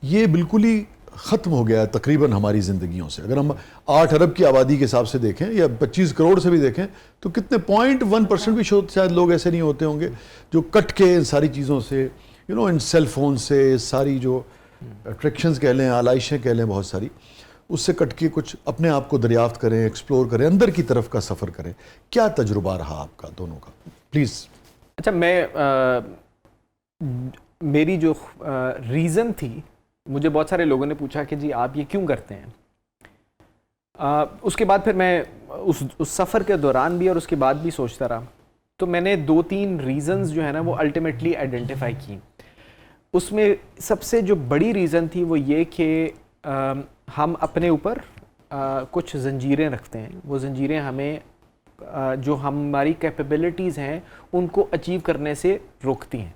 ये बिल्कुल ही ख़त्म हो गया है तकरीबन हमारी ज़िंदगियों से। अगर हम 8 अरब की आबादी के हिसाब से देखें या 25 करोड़ से भी देखें, तो कितने 0.1% भी शायद लोग ऐसे नहीं होते होंगे जो कट के इन सारी चीज़ों से, इन सेल फोन से, सारी जो अट्रैक्शंस कह लें, आलाइशें कह लें, बहुत सारी, उससे कट के कुछ अपने आप को दरियाफ्त करें, एक्सप्लोर करें, अंदर की तरफ का सफ़र करें। क्या तजुर्बा रहा आपका दोनों का, प्लीज़? अच्छा, मेरी जो रीज़न थी, मुझे बहुत सारे लोगों ने पूछा कि जी आप ये क्यों करते हैं। उसके बाद फिर मैं उस सफ़र के दौरान भी और उसके बाद भी सोचता रहा, तो मैंने 2-3 रीज़न्स जो है ना वो अल्टीमेटली आइडेंटिफाई की। उसमें सबसे जो बड़ी रीज़न थी वो ये कि हम अपने ऊपर कुछ जंजीरें रखते हैं। वो जंजीरें हमें जो हमारी कैपेबिलिटीज़ हैं उनको अचीव करने से रोकती हैं।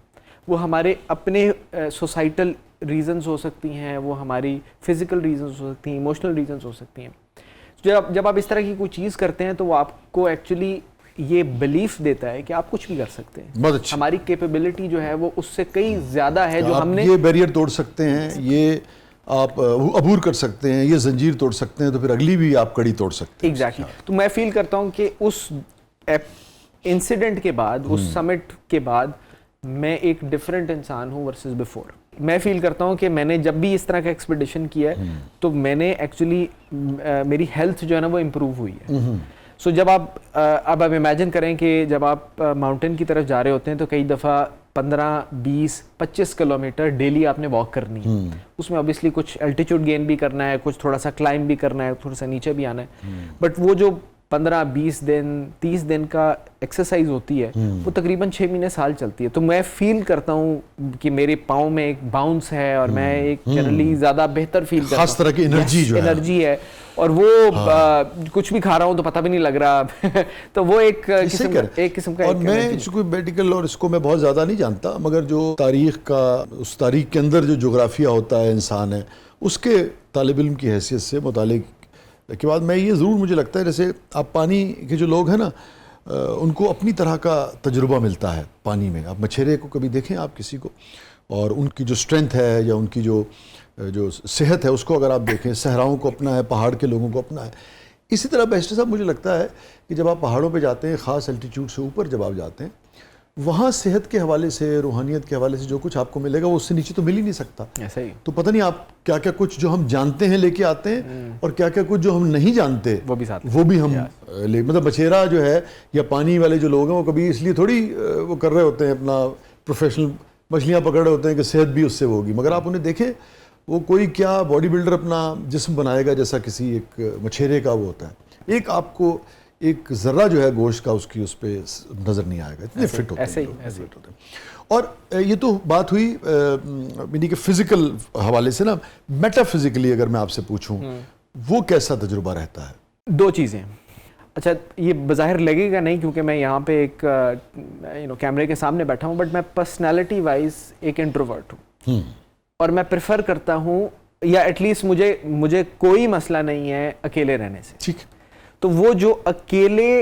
वो हमारे अपने सोसाइटल रीज़न्स हो सकती हैं, वो हमारी फ़िज़िकल रीज़न्स हो सकती हैं, इमोशनल रीज़न्स हो सकती हैं। जब आप इस तरह की कोई चीज़ करते हैं तो वो आपको एक्चुअली ये बिलीफ देता है कि आप कुछ भी कर सकते हैं। बहुत अच्छा। हमारी कैपेबिलिटी जो है वो उससे कई ज़्यादा है जो हमने, ये बैरियर तोड़ सकते हैं, ये आप अबूर कर सकते हैं, ये जंजीर तोड़ सकते हैं, तो फिर अगली भी आप कड़ी तोड़ सकते हैं। एग्जैक्टली। तो मैं फील करता हूँ कि उस इंसिडेंट के बाद, उस समिट के बाद, मैं एक डिफरेंट इंसान हूँ वर्सेस बिफोर। मैं फील करता हूँ कि मैंने जब भी इस तरह का एक्सपीडिशन किया है तो मैंने एक्चुअली मेरी हेल्थ जो है ना वो इम्प्रूव हुई है। सो जब अब आप इमेजिन करें कि जब आप माउंटेन की तरफ जा रहे होते हैं तो कई दफ़ा 15, 20, 25 किलोमीटर डेली आपने वॉक करनी है। उसमें ऑब्वियसली कुछ एल्टीट्यूड गेन भी करना है, कुछ थोड़ा सा क्लाइंब भी करना है, थोड़ा सा नीचे भी आना है। बट वो जो 15, 20 दिन, 30 दिन का एक्सरसाइज होती है वो तकरीबन 6 महीने साल चलती है। तो मैं फील करता हूँ कि मेरे पाँव में एक बाउंस है और मैं एक जनरली ज़्यादा बेहतर फील करता हूँ। खास तरह की एनर्जी जो है, एनर्जी है और वो कुछ भी खा रहा हूँ तो पता भी नहीं लग रहा तो वो एक किस्म का और मैं इसको मेडिकल और इसको मैं बहुत ज़्यादा नहीं जानता, मगर जो तारीख का उस तारीख के अंदर जो जोग्राफिया होता है इंसान है उसके तालिब इल्म की हैसियत से मुतालिक के बाद मैं ये ज़रूर मुझे लगता है जैसे आप पानी के जो लोग हैं ना उनको अपनी तरह का तजुर्बा मिलता है पानी में। आप मछेरे को कभी देखें आप किसी को, और उनकी जो स्ट्रेंथ है या उनकी जो सेहत है उसको अगर आप देखें, सहराओं को अपना है, पहाड़ के लोगों को अपना है। इसी तरह बैरिस्टर साहब मुझे लगता है कि जब आप पहाड़ों पे जाते हैं, ख़ास एल्टीट्यूड से ऊपर जब आप जाते हैं, वहाँ सेहत के हवाले से, रूहानियत के हवाले से जो कुछ आपको मिलेगा वो उससे नीचे तो मिल ही नहीं सकता। ऐसा ही तो पता नहीं आप क्या क्या कुछ जो हम जानते हैं लेके आते हैं और क्या क्या कुछ जो हम नहीं जानते वो भी साथ हम ले, मतलब मछेरा जो है या पानी वाले जो लोग हैं वो कभी इसलिए थोड़ी वो कर रहे होते हैं अपना प्रोफेशनल मछलियाँ पकड़ रहे होते हैं कि सेहत भी उससे होगी, मगर आप उन्हें देखें वो कोई क्या बॉडी बिल्डर अपना जिस्म बनाएगा जैसा किसी एक मछेरे का वो होता है। एक आपको एक ज़र्रा जो है गोश्त का उसकी उस पर नज़र नहीं आएगा, इतने फिट होते हैं। और ये तो बात हुई यानी कि फिज़िकल हवाले से ना, मेटाफिज़िकली अगर मैं आपसे पूछूं वो कैसा तजुर्बा रहता है? दो चीज़ें। अच्छा, ये बज़ाहिर लगेगा नहीं क्योंकि मैं यहाँ पे एक कैमरे के सामने बैठा हूँ, बट मैं पर्सनैलिटी वाइज एक इंट्रोवर्ट हूँ और मैं प्रेफर करता हूँ, या एटलीस्ट मुझे कोई मसला नहीं है अकेले रहने से। ठीक। तो वो जो अकेले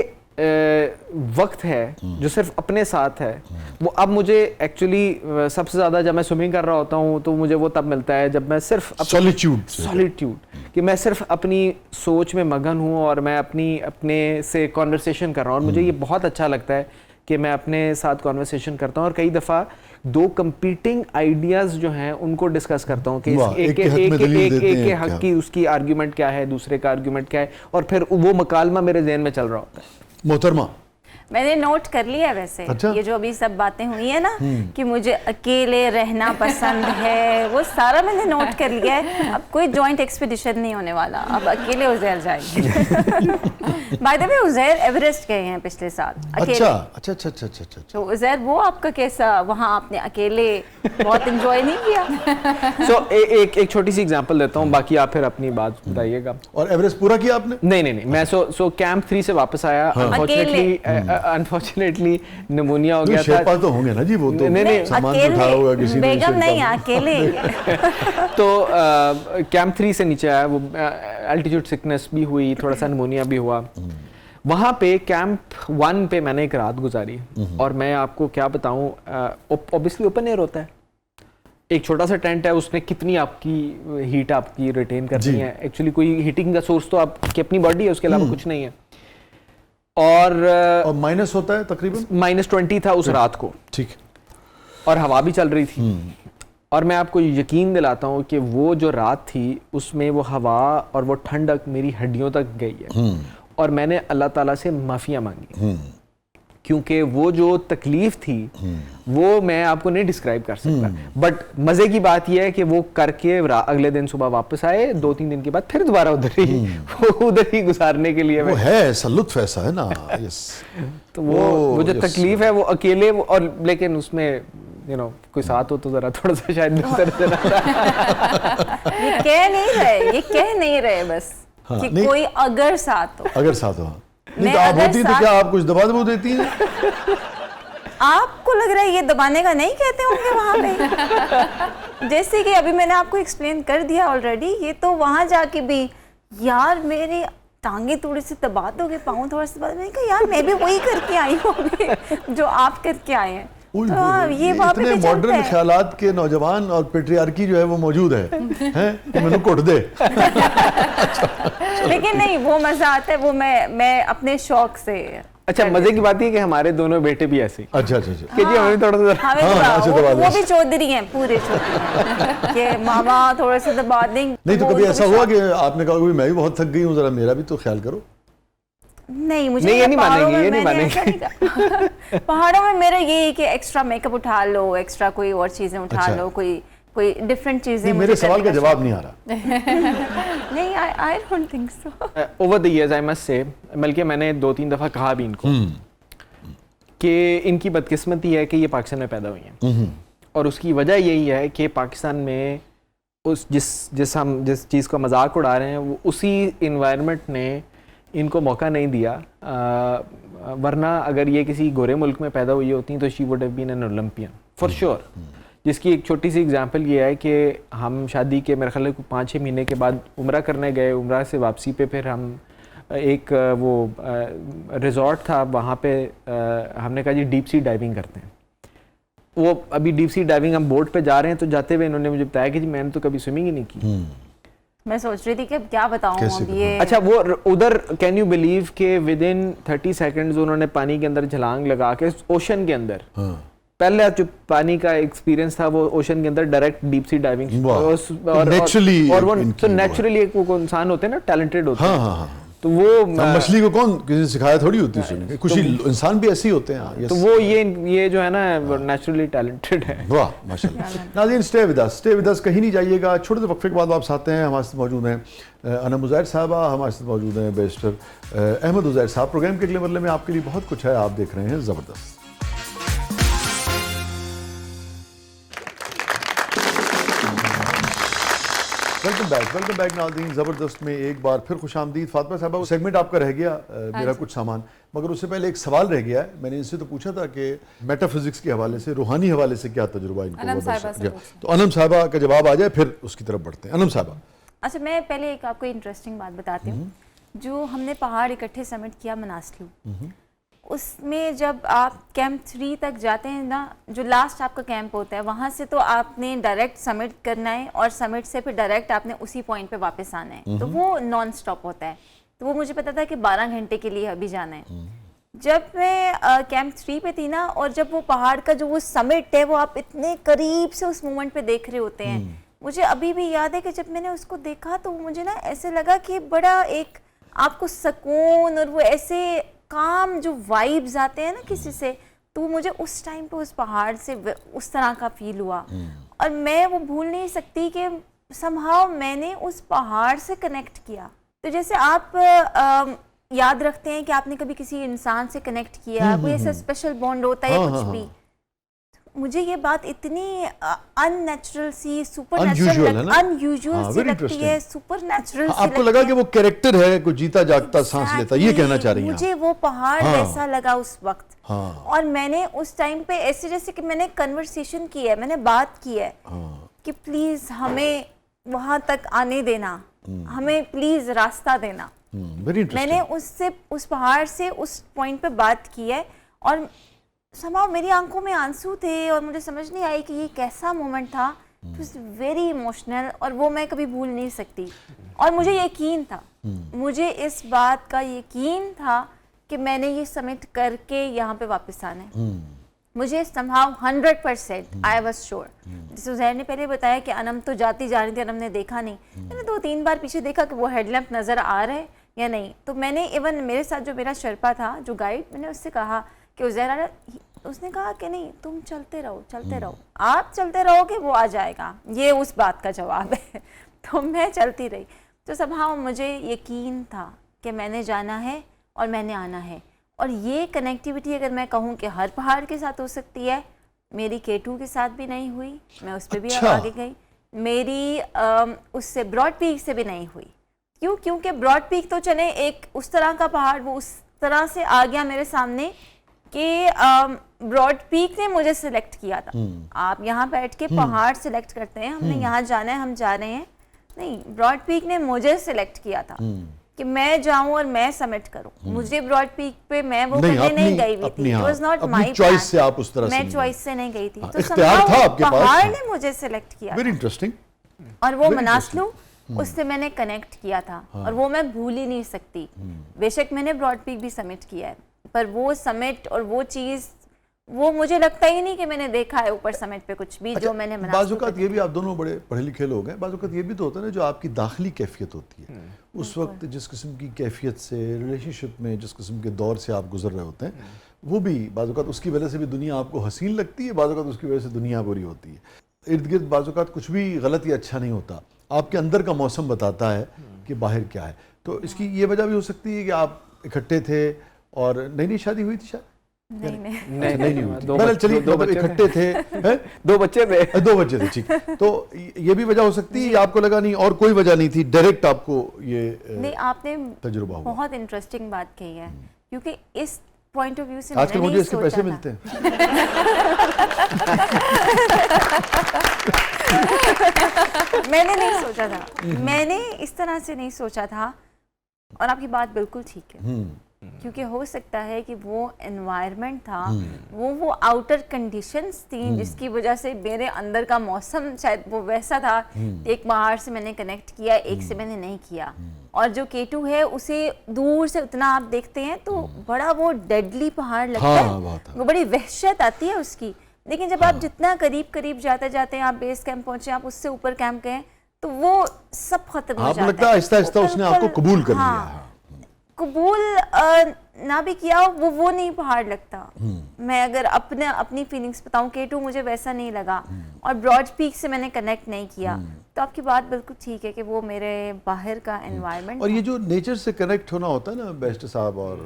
वक्त है जो सिर्फ अपने साथ है वो अब मुझे एक्चुअली सबसे ज़्यादा जब मैं स्विमिंग कर रहा होता हूँ तो मुझे वो तब मिलता है जब मैं सिर्फ सॉलिट्यूड कि मैं सिर्फ अपनी सोच में मगन हूँ और मैं अपने से कॉन्वर्सेशन कर रहा हूँ। और मुझे ये बहुत अच्छा लगता है कि मैं अपने साथ कॉन्वर्सेशन करता हूँ और कई दफ़ा दो कंपीटिंग आइडियाज़ जो हैं उनको डिस्कस करता हूँ कि एक के हक की उसकी आर्ग्यूमेंट क्या है, दूसरे का आर्ग्यूमेंट क्या है, और फिर वो मुकालमा मेरे ज़हन में चल रहा होता है। मोहतरमा, मैंने नोट कर लिया वैसे। अच्छा? ये जो अभी सब बातें हुई है ना कि मुझे अकेले रहना पसंद है, वो सारा मैंने नोट कर लिया है। अब कोई जॉइंट एक्सपीडिशन नहीं होने वाला, अब अकेले उज़ैर जाएंगे। By the way Uzair Everest गए हैं पिछले साल अकेले। अच्छा। तो उज़ैर वो आपका कैसा, वहाँ आपने अकेले बहुत एंजॉय नहीं किया? सो एक छोटी सी एग्जांपल देता हूँ, बाकी आप फिर अपनी बात बताइएगा। और एवरेस्ट पूरा किया आपने? नहीं, मैं सो कैंप 3 से वापस आया। अनफॉर्चुनेटली निमोनिया हो गया था। तो होंगे ना जी, वो तो नहीं सामान तो उठाया होगा किसी ने। बेगम नहीं, अकेले। तो कैंप 3 से नीचे आया, वो एल्टीट्यूड सिकनेस भी हुई, थोड़ा सा निमोनिया भी हुआ। वहाँ पे कैंप 1 पे मैंने एक रात गुजारी और मैं आपको क्या बताऊँ, ऑब्वियसली ओपन एयर होता है, एक छोटा सा टेंट है, उसने कितनी आपकी हीट आपकी रिटेन करनी है। एक्चुअली कोई हीटिंग का सोर्स तो आपकी अपनी बॉडी है, उसके अलावा कुछ नहीं है। और माइनस होता है तकरीबन -20 था उस रात को। ठीक। और हवा भी चल रही थी। और मैं आपको यकीन दिलाता हूँ कि वो जो रात थी उसमें वो हवा और वो ठंडक मेरी हड्डियों तक गई है। और मैंने अल्लाह ताला से माफ़िया मांगी क्योंकि वो जो तकलीफ थी वो मैं आपको नहीं डिस्क्राइब कर सकता। बट मज़े की बात यह है कि वो करके अगले दिन सुबह वापस आए, 2-3 दिन के बाद फिर दोबारा उधर ही गुजारने के लिए। वो है ऐसा लुत्फ ऐसा है ना। यस। तो वो जो तकलीफ है वो अकेले और लेकिन उसमें कोई साथ हो तो जरा थोड़ा सा शायद बेहतर ये कह नहीं रहे बस कि कोई अगर साथ हो। नहीं तो आप होती तो क्या आप कुछ दबा देती हैं? आपको लग रहा है ये दबाने का नहीं कहते होंगे वहाँ पे? जैसे कि अभी मैंने आपको एक्सप्लेन कर दिया ऑलरेडी, ये तो वहाँ जाके भी यार मेरी टांगे थोड़ी सी दबा दोगे, पाँव थोड़ा सा दबा दोगे। मैंने कहा यार मैं भी वही करके आई हूँ जो आप करके आए हैं। तो ये इतने मॉडर्न ख्यालात के नौजवान और पेट्रियार्की जो है वो मौजूद है कि मैंने कोट दे। लेकिन नहीं, वो मजा आता है, वो मैं अपने शौक से अच्छा, मजे की बात ये कि हमारे दोनों बेटे भी ऐसे ही अच्छा अच्छा अच्छा कि जी हमें थोड़ा सा हमें हाँ, दबा- ऐसे वो दबा वो दें। भी चौधरी हैं, पूरे चौधरी कि मामा थोड़ा सा दबा देंगे। नहीं तो वो कभी उनको ऐसा भी हुआ शौक- कि आपने कहा कि मैं भी बहुत थक गई हूँ, जरा मेरा भी तो ख्याल करो? नहीं, मुझे नहीं, ये नहीं पहाड़ों मानेंगे, में ये नहीं मैंने ऐसा नहीं कहा। पहाड़ों में मेरा ये है कि एक्स्ट्रा मेकअप उठा लो, एक्स्ट्रा कोई और चीजें उठा अच्छा। लो, कोई डिफरेंट चीजें। नहीं, मेरे सवाल का जवाब नहीं आ रहा। नहीं, I don't think so. Over the years I must say, बल्कि मैंने 2-3 दफ़ा कहा भी इनको कि इनकी बदकिस्मती है कि ये पाकिस्तान में पैदा हुई हैं, और उसकी वजह यही है कि पाकिस्तान में जिस चीज़ का मजाक उड़ा रहे हैं वो उसी इन्वायरमेंट ने इनको मौका नहीं दिया। वरना अगर ये किसी गोरे मुल्क में पैदा हुई होती तो she would have been an Olympian for sure. जिसकी एक छोटी सी एग्जांपल ये है कि हम शादी के मेरे ख्याल 5-6 महीने के बाद उम्रा करने गए, उम्रा से वापसी पे फिर हम एक वो रिजॉर्ट था, वहाँ पे हमने कहा जी डीप सी डाइविंग करते हैं। वो अभी डीप सी डाइविंग हम बोट पे जा रहे हैं, तो जाते हुए इन्होंने मुझे बताया कि जी मैंने तो कभी स्विमिंग ही नहीं की। मैं सोच रही थी कि अब क्या बताऊं कैसे अब ये। अच्छा, वो उधर कैन यू बिलीव के विद इन 30 सेकेंड्स उन्होंने पानी के अंदर छलांग लगा के ओशन के अंदर, हाँ। पहले जो पानी का एक्सपीरियंस था वो ओशन के अंदर डायरेक्ट डीप सी डाइविंग, वाह। और Naturally और वो इनकी तो वो है। नेचुरली एक वो इंसान होते हैं ना, टैलेंटेड होते हाँ हैं, हाँ हाँ। तो वो अब मछली को कौन किसी ने सिखाया थोड़ी होती है, कुछ इंसान भी ऐसे ही होते हैं। हाँ, yes। तो वो ये जो है ना नेचुरली टैलेंटेड है। वाह माशाल्लाह। नाज़रीन, स्टे विद अस, कहीं नहीं जाइएगा। छोटे से वक्फे के बाद वापस आते हैं। हमारे साथ मौजूद हैं अनम उज़ैर साहबा, हमारे साथ मौजूद हैं बैरिस्टर अहमद उज़ैर साहब। प्रोग्राम के अगले मरले में आपके लिए बहुत कुछ है, आप देख रहे हैं ज़बरदस्त। वेलकम बैक नाज़रीन। ज़बरदस्त में एक बार फिर खुशामदीद। फातिमा साहबा, वो सेगमेंट आपका रह गया, मेरा कुछ सामान, मगर उससे पहले एक सवाल रह गया है। मैंने इनसे तो पूछा था कि मेटाफिजिक्स के हवाले से, रूहानी हवाले से क्या तजुर्बा इनको अनम हुआ साहिबा दर्शक? से जी। तो अनम साहबा का जवाब आ जाए, फिर उसकी तरफ बढ़ते हैं। अनम साहबा। अच्छा, मैं पहले एक आपको इंटरेस्टिंग बात बताती हूँ। जो हमने पहाड़ इकट्ठे समिट किया मनासलू, उसमें जब आप कैंप 3 तक जाते हैं ना, जो लास्ट आपका कैंप होता है, वहाँ से तो आपने डायरेक्ट समिट करना है और समिट से फिर डायरेक्ट आपने उसी पॉइंट पे वापस आना है। तो वो नॉन स्टॉप होता है। तो वो मुझे पता था कि 12 घंटे के लिए अभी जाना है। जब मैं कैंप 3 पे थी ना, और जब वो पहाड़ का जो वो समिट है, वो आप इतने करीब से उस मोमेंट पे देख रहे होते हैं। मुझे अभी भी याद है कि जब मैंने उसको देखा तो मुझे ना ऐसे लगा कि बड़ा एक आपको सुकून और वो ऐसे काम जो वाइब्स आते हैं ना किसी से, तो मुझे उस टाइम पे उस पहाड़ से उस तरह का फील हुआ। और मैं वो भूल नहीं सकती कि समहाउ मैंने उस पहाड़ से कनेक्ट किया। तो जैसे आप याद रखते हैं कि आपने कभी किसी इंसान से कनेक्ट किया, कोई ऐसा स्पेशल बॉन्ड होता है या कुछ भी। मुझे ये बात इतनी अननेचुरल सी, सुपरनेचुरल, अनयूजुअल सी लगती है, सुपरनेचुरल सी आपको लगती लगा है। कि वो कैरेक्टर है, कोई जीता जागता सांस लेता, ये कहना चाह रही हैं मुझे वो पहाड़ वैसा लगा उस वक्त। हाँ। और मैंने उस टाइम पे ऐसे जैसे कि मैंने कन्वर्सेशन की है, मैंने बात की है कि प्लीज हमें वहां तक आने देना, हमें प्लीज रास्ता देना। Very interesting. मैंने उससे, उस पहाड़ से उस पॉइंट पे बात की है, और समाव मेरी आंखों में आंसू थे और मुझे समझ नहीं आई कि ये कैसा मोमेंट था। इट वाज वेरी इमोशनल, और वो मैं कभी भूल नहीं सकती। और मुझे यकीन था, मुझे इस बात का यकीन था कि मैंने ये समिट करके यहाँ पे वापस आना है। मुझे somehow 100% आई वॉज श्योर। जैसे उज़ैर ने पहले बताया कि अनम तो जाती जा रही थी, अनम ने देखा नहीं। मैंने 2-3 बार पीछे देखा कि वो हेडलैम्प नज़र आ रहा है या नहीं। तो मैंने इवन मेरे साथ जो मेरा शर्पा था, जो गाइड, मैंने उससे कहा कि उज़ैर, उसने कहा कि नहीं, तुम चलते रहो, चलते रहो, आप चलते रहोगे वो आ जाएगा। ये उस बात का जवाब है। तो मैं चलती रही। तो somehow मुझे यकीन था कि मैंने जाना है और मैंने आना है। और ये कनेक्टिविटी अगर मैं कहूँ कि हर पहाड़ के साथ हो सकती है, मेरी K2 के साथ भी नहीं हुई, मैं उस पर भी आगे गई। मेरी उससे ब्रॉड पीक से भी नहीं हुई। क्यों? क्योंकि ब्रॉड पीक तो चले एक उस तरह का पहाड़, वो उस तरह से आ गया मेरे सामने कि ब्रॉड पीक ने मुझे सिलेक्ट किया था। आप यहाँ बैठ के पहाड़ सिलेक्ट करते हैं, हमने यहाँ जाना है, हम जा रहे हैं, नहीं, ब्रॉड पीक ने मुझे सिलेक्ट किया था कि मैं जाऊं और मैं समिट करूं। मुझे ब्रॉड पीक पे मैं वो करने नहीं गई हुई थी। It was not my choice से आप उस तरह से मैं चॉइस से नहीं गई थी। तो इख्तियार था आपके पास, पहाड़ ने मुझे सिलेक्ट किया। Very interesting. और वो मनासलू, उससे मैंने कनेक्ट किया था, और वो मैं भूल ही नहीं सकती। बेशक मैंने ब्रॉड पीक भी समिट किया है, पर वो समिट और वो चीज़, वो मुझे लगता ही नहीं कि मैंने देखा है ऊपर समिट पे कुछ भी जो मैंने बाज़-औक़ात ये भी, आप दोनों बड़े पढ़े लिखे लोग हैं, बाज़-औक़ात ये भी तो होता है ना जो आपकी दाखिली कैफियत होती है उस वक्त जिस किस्म की कैफियत से रिलेशनशिप में जिस किस्म के दौर से आप गुजर रहे होते हैं, वो भी बाज़-औक़ात उसकी वजह से भी दुनिया आपको हसीन लगती है, बाज़-औक़ात उसकी वजह से दुनिया बुरी होती है। इर्द गिर्द बाज़-औक़ात कुछ भी गलत या अच्छा नहीं होता, आपके अंदर का मौसम बताता है कि बाहर क्या है। तो इसकी ये वजह भी हो सकती है कि आप इकट्ठे थे और नई शादी हुई थी शायद? नहीं हुई थी। बहरहाल चलिए, मतलब इकट्ठे थे, हैं? 2 बच्चे थे। 2 बच्चे थे, ठीक। तो ये भी वजह हो सकती है, आपको लगा नहीं और कोई वजह नहीं थी, डायरेक्ट आपको ये नहीं, आपने तजुर्बा हुआ। बहुत इंटरेस्टिंग बात कही है, क्योंकि इस पॉइंट ऑफ व्यू से आजकल मुझे इसके पैसे मिलते हैं। मैंने नहीं सोचा था, मैंने इस तरह से नहीं सोचा था, और आपकी बात बिल्कुल ठीक है, क्योंकि हो सकता है कि वो एनवायरनमेंट था, वो आउटर कंडीशंस थी जिसकी वजह से मेरे अंदर का मौसम शायद वो वैसा था। एक पहाड़ से मैंने कनेक्ट किया, एक से मैंने नहीं किया, और जो K2 है उसे दूर से उतना आप देखते हैं तो बड़ा वो डेडली पहाड़ लगता है, वो बड़ी वहशत आती है उसकी। लेकिन जब आप जितना करीब करीब जाते जाते हैं, आप बेस कैंप पहुंचे, आप उससे ऊपर कैंप गए, तो वो सब खत्म हो जाता है। लगता है आहिस्ता आहिस्ता उसने आपको कबूल कर लिया। कबूल ना भी किया, वो नहीं पहाड़ लगता। मैं अगर अपनी फीलिंग्स बताऊं, K2 मुझे वैसा नहीं लगा, और ब्रॉड पीक से मैंने कनेक्ट नहीं किया। तो आपकी बात बिल्कुल ठीक है कि वो मेरे बाहर का एनवायरनमेंट। और ये जो नेचर से कनेक्ट होना होता है ना बेस्ट साहब और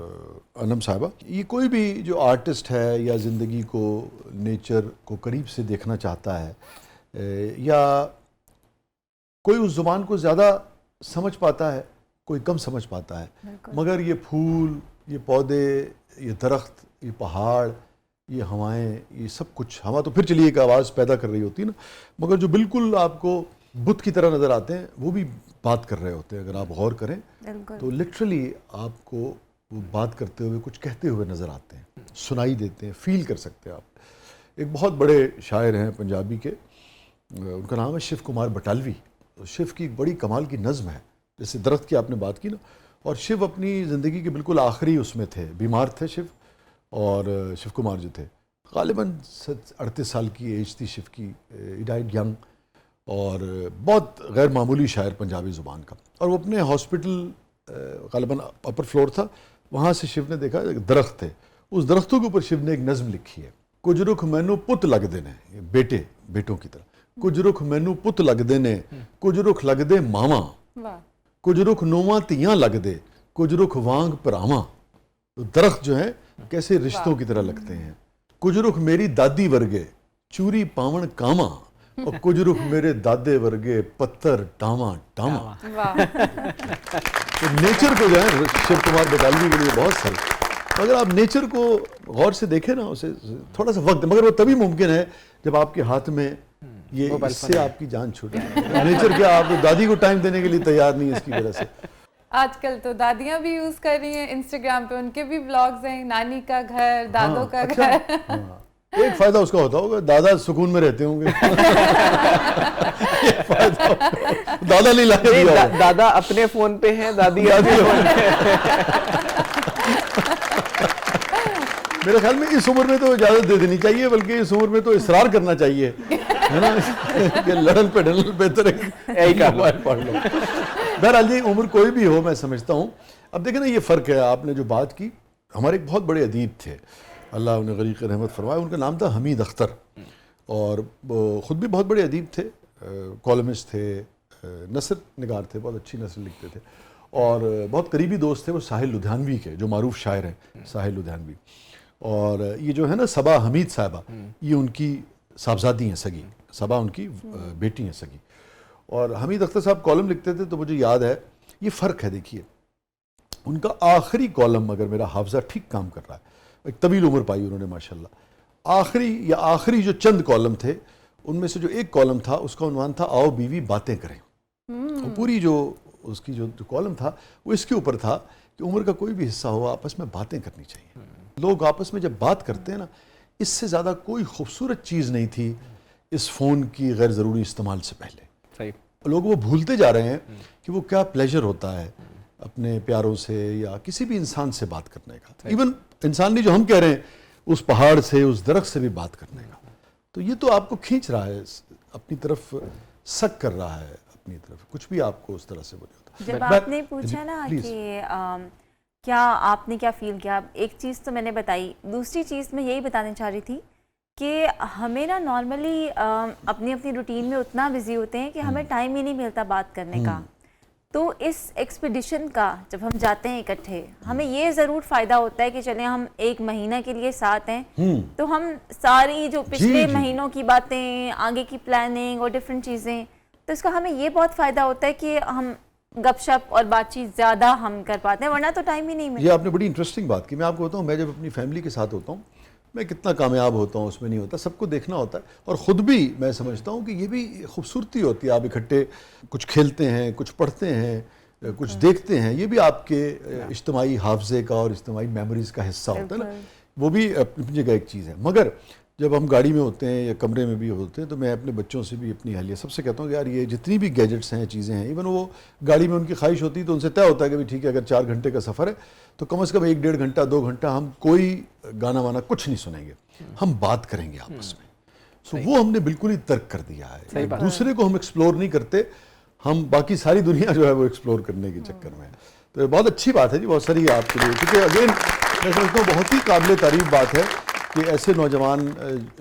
अनम साहिबा, ये कोई भी जो आर्टिस्ट है या ज़िंदगी को, नेचर को करीब से देखना चाहता है, या कोई उस ज़ुबान को ज़्यादा समझ पाता है, कोई कम समझ पाता है, मगर ये फूल, ये पौधे, ये दरख्त, ये पहाड़, ये हवाएं, ये सब कुछ, हवा तो फिर चलिए एक आवाज़ पैदा कर रही होती है ना, मगर जो बिल्कुल आपको बुत की तरह नज़र आते हैं, वो भी बात कर रहे होते हैं। अगर आप गौर करें तो लिटरली आपको वो बात करते हुए, कुछ कहते हुए नज़र आते हैं, सुनाई देते हैं, फील कर सकते हैं आप। एक बहुत बड़े शायर हैं पंजाबी के, उनका नाम है शिव कुमार बटालवी। तो शिव की एक बड़ी कमाल की नज़्म है, जैसे दरख्त की आपने बात की ना, और शिव अपनी ज़िंदगी के बिल्कुल आखिरी उसमें थे, बीमार थे शिव, और शिव कुमार जो थे ग़ालिबन 38 साल की एज थी शिव की, ही डाइड यंग, और बहुत गैर मामूली शायर पंजाबी ज़ुबान का। और वो अपने हॉस्पिटल, ग़ालिबन अपर फ्लोर था, वहाँ से शिव ने देखा दरख्त थे, उस दरख्तों के ऊपर शिव ने एक नज़्म लिखी है, कुछ रुख मैनू पुत लगदे ने, बेटों की तरह, कुछ रुख मैनू पुत लगदे ने, कुछ रुख लगदे मावा, कुछ रुख नोवां तियां लगदे, कुछ रुख वांग भरावां। तो दरख्त जो है कैसे रिश्तों की तरह लगते हैं। कुछ रुख मेरी दादी वर्गे चूरी पावन कामा, और कुछ रुख मेरे दादे वर्गे पत्थर टावा टावा। तो नेचर को जो है शिव कुमार बटालवी के लिए बहुत सही। अगर आप नेचर को गौर से देखें ना, उसे थोड़ा सा वक्त, मगर वो तभी मुमकिन है जब आपके हाथ में ये, इससे आपकी जान छूटे। नेचर क्या, आप दादी को टाइम देने के लिए तैयार नहीं है इसकी वजह से। आजकल तो दादियां भी यूज कर रही हैं इंस्टाग्राम पे, उनके भी व्लॉग्स हैं, नानी का घर, दादों का घर। एक फायदा उसका होता होगा, दादा सुकून में रहते होंगे। दादा नहीं लाके दिया, दादा अपने फोन पे हैं, दादी अपने फोन पे। मेरे ख्याल में इस उम्र में तो इजाजत दे देनी चाहिए, बल्कि इस उम्र में तो इसरार करना चाहिए, है ना, कि लड़न पे ढलन बेहतर है, यही पढ़ लो। बहरहाल जी, उम्र कोई भी हो, मैं समझता हूँ। अब देखें ना, ये फ़र्क है, आपने जो बात की, हमारे एक बहुत बड़े अदीब थे, अल्लाह उन्हें गरीक़ रहमत फरमाए, उनका नाम था हमीद अख्तर, और ख़ुद भी बहुत बड़े अदीब थे, कॉलमिस्ट थे, नसर निगार थे, बहुत अच्छी नसर लिखते थे, और बहुत करीबी दोस्त थे वो साहिल लुधियानवी के, जो मारूफ शायर हैं साहिल लुधियानवी। और ये जो है ना सबा हमीद साहिबा, ये उनकी साहबजादी हैं सगी, सबा उनकी बेटी हैं सगी। और हमीद अख्तर साहब कॉलम लिखते थे, तो मुझे याद है, ये फ़र्क है, देखिए उनका आखिरी कॉलम, अगर मेरा हाफजा ठीक काम कर रहा है, एक तवील उम्र पाई उन्होंने माशाल्लाह, आखिरी जो चंद कॉलम थे, उनमें से जो एक कॉलम था उसका उन्वान था आओ बीवी बातें करें। और पूरी जो उसकी जो कॉलम था वो इसके ऊपर था कि उम्र का कोई भी हिस्सा हो, आपस में बातें करनी चाहिए। लोग आपस में जब बात करते हैं ना, इससे ज़्यादा कोई खूबसूरत चीज़ नहीं थी इस फ़ोन की गैर ज़रूरी इस्तेमाल से पहले। सही, लोग वो भूलते जा रहे हैं कि वो क्या प्लेजर होता है अपने प्यारों से या किसी भी इंसान से बात करने का। इवन इंसान नहीं जो हम कह रहे हैं उस पहाड़ से, उस दरख्त से भी बात करने का। तो ये तो आपको खींच रहा है अपनी तरफ, सक कर रहा है अपनी तरफ, कुछ भी आपको उस तरह से बोले होता। जब आपने पूछा ना कि क्या आपने क्या फील किया, एक चीज़ तो मैंने बताई, दूसरी चीज़ मैं यही बताना चाह रही थी कि हमें ना नॉर्मली अपनी अपनी रूटीन में उतना बिजी होते हैं कि हमें टाइम ही नहीं मिलता बात करने का। तो इस एक्सपीडिशन का जब हम जाते हैं इकट्ठे, हमें ये ज़रूर फ़ायदा होता है कि चले हम एक महीना के लिए साथ हैं, तो हम सारी जो पिछले महीनों की बातें, आगे की प्लानिंग और डिफरेंट चीज़ें, तो इसका हमें ये बहुत फ़ायदा होता है कि हम गपशप और बातचीत ज़्यादा हम कर पाते हैं, वरना तो टाइम ही नहीं मिलता। ये आपने बड़ी इंटरेस्टिंग बात की। मैं आपको बताऊँ, मैं जब अपनी फैमिली के साथ होता हूँ, मैं कितना कामयाब होता हूँ उसमें नहीं होता, सबको देखना होता है। और ख़ुद भी मैं समझता हूँ कि ये भी खूबसूरती होती है, आप इकट्ठे कुछ खेलते हैं, कुछ पढ़ते हैं, कुछ देखते हैं, ये भी आपके इज्तिमाई हाफजे का और इज्तिमाई मेमोरीज़ का हिस्सा होता है ना, वो भी अपनी जगह एक चीज़ है। मगर जब हम गाड़ी में होते हैं या कमरे में भी होते हैं, तो मैं अपने बच्चों से भी, अपनी अहलिया सबसे कहता हूँ कि यार ये जितनी भी गैजेट्स हैं, चीज़ें हैं, इवन वो गाड़ी में उनकी ख्वाहिश होती है तो उनसे तय होता है कि भाई ठीक है, अगर 4 घंटे का सफ़र है तो कम से कम 1-1.5 घंटा, 2 घंटा हम कोई गाना वाना कुछ नहीं सुनेंगे, हम बात करेंगे आपस में। सो वो हमने बिल्कुल ही तर्क कर दिया है, दूसरे को हम एक्सप्लोर नहीं करते, हम बाकी सारी दुनिया जो है वो एक्सप्लोर करने के चक्कर में है। तो बहुत अच्छी बात है जी, बहुत सारी आपके लिए, क्योंकि अगेन मैं समझता हूँ बहुत ही काबिल तारीफ बात है कि ऐसे नौजवान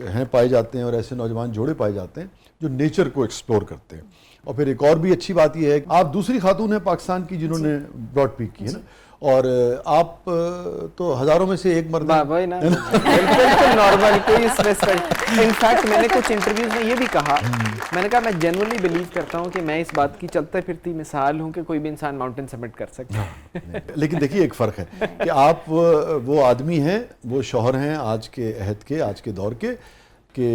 हैं पाए जाते हैं और ऐसे नौजवान जोड़े पाए जाते हैं जो नेचर को एक्सप्लोर करते हैं। और फिर एक और भी अच्छी बात यह है कि आप दूसरी खातून हैं पाकिस्तान की जिन्होंने ब्रॉड पीक की है ना, और आप तो हज़ारों में से एक मर्द वही ना, बिल्कुल नॉर्मल, कोई स्ट्रेस नहीं। इनफैक्ट मैंने कुछ इंटरव्यूज में ये भी कहा, मैंने कहा मैं जेन्युइनली बिलीव करता हूँ कि मैं इस बात की चलते फिरती मिसाल हूँ कि कोई भी इंसान माउंटेन समिट कर सकता है। लेकिन देखिए एक फ़र्क है कि आप वो आदमी हैं, वो शौहर हैं आज के अहद के, आज के दौर के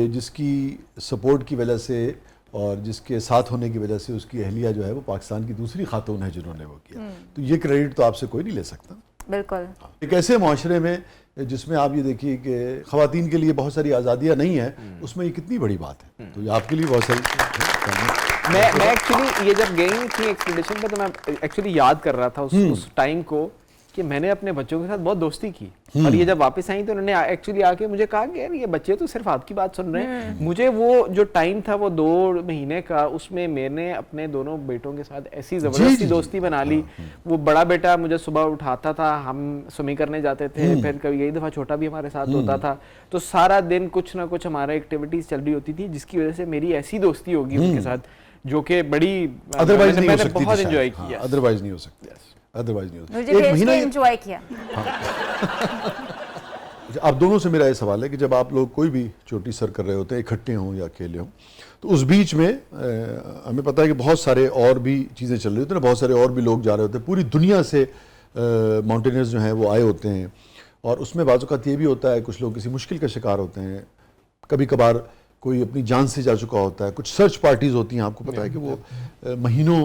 जिसकी सपोर्ट की वजह से और जिसके साथ होने की वजह से उसकी अहलिया जो है वो पाकिस्तान की दूसरी खातून है जिन्होंने वो किया। तो ये क्रेडिट तो आपसे कोई नहीं ले सकता। बिल्कुल। एक ऐसे माशरे में जिसमें आप ये देखिए कि ख़वातीन के लिए बहुत सारी आज़ादियाँ नहीं हैं, उसमें ये कितनी बड़ी बात है। तो ये आपके लिए बहुत सारी। मैं एक्चुअली ये जब गई थी एक्सपीडिशन पे, तो मैं एक्चुअली याद कर रहा था उस टाइम को कि मैंने अपने बच्चों के साथ बहुत दोस्ती की, और ये जब वापस आई तो उन्होंने एक्चुअली आके मुझे कहा कि यार ये बच्चे तो सिर्फ आपकी बात सुन रहे हैं। मुझे वो जो टाइम था वो 2 महीने का, उसमें मैंने अपने दोनों बेटों के साथ ऐसी ज़बरदस्ती दोस्ती बना ली। वो बड़ा बेटा मुझे सुबह उठाता था, हम स्विमिंग करने जाते थे, फिर कभी यही दफ़ा छोटा भी हमारे साथ होता था, तो सारा दिन कुछ ना कुछ हमारा एक्टिविटीज़ चल रही होती थी, जिसकी वजह से मेरी ऐसी दोस्ती होगी उनके साथ जो कि बड़ी अदरवाइज नहीं हो सकती, बहुत एंजॉय किया। अदरवाइज नहीं हो सकती, अदरवाइज नहीं हो सकती। मुझे एक महीना एंजॉय किया। आप दोनों से मेरा ये सवाल है कि जब आप लोग कोई भी चोटी सर कर रहे होते हैं, इकट्ठे हों या अकेले हों, तो उस बीच में हमें पता है कि बहुत सारे और भी चीज़ें चल रही होती हैं ना, बहुत सारे और भी लोग जा रहे होते हैं, पूरी दुनिया से माउंटेनियर्स जो हैं वो आए होते हैं, और उसमें बाज़ औक़ात ये भी होता है कुछ लोग किसी मुश्किल का शिकार होते हैं, कभी कभार कोई अपनी जान से जा चुका होता है, कुछ सर्च पार्टीज़ होती हैं, आपको पता है कि वो महीनों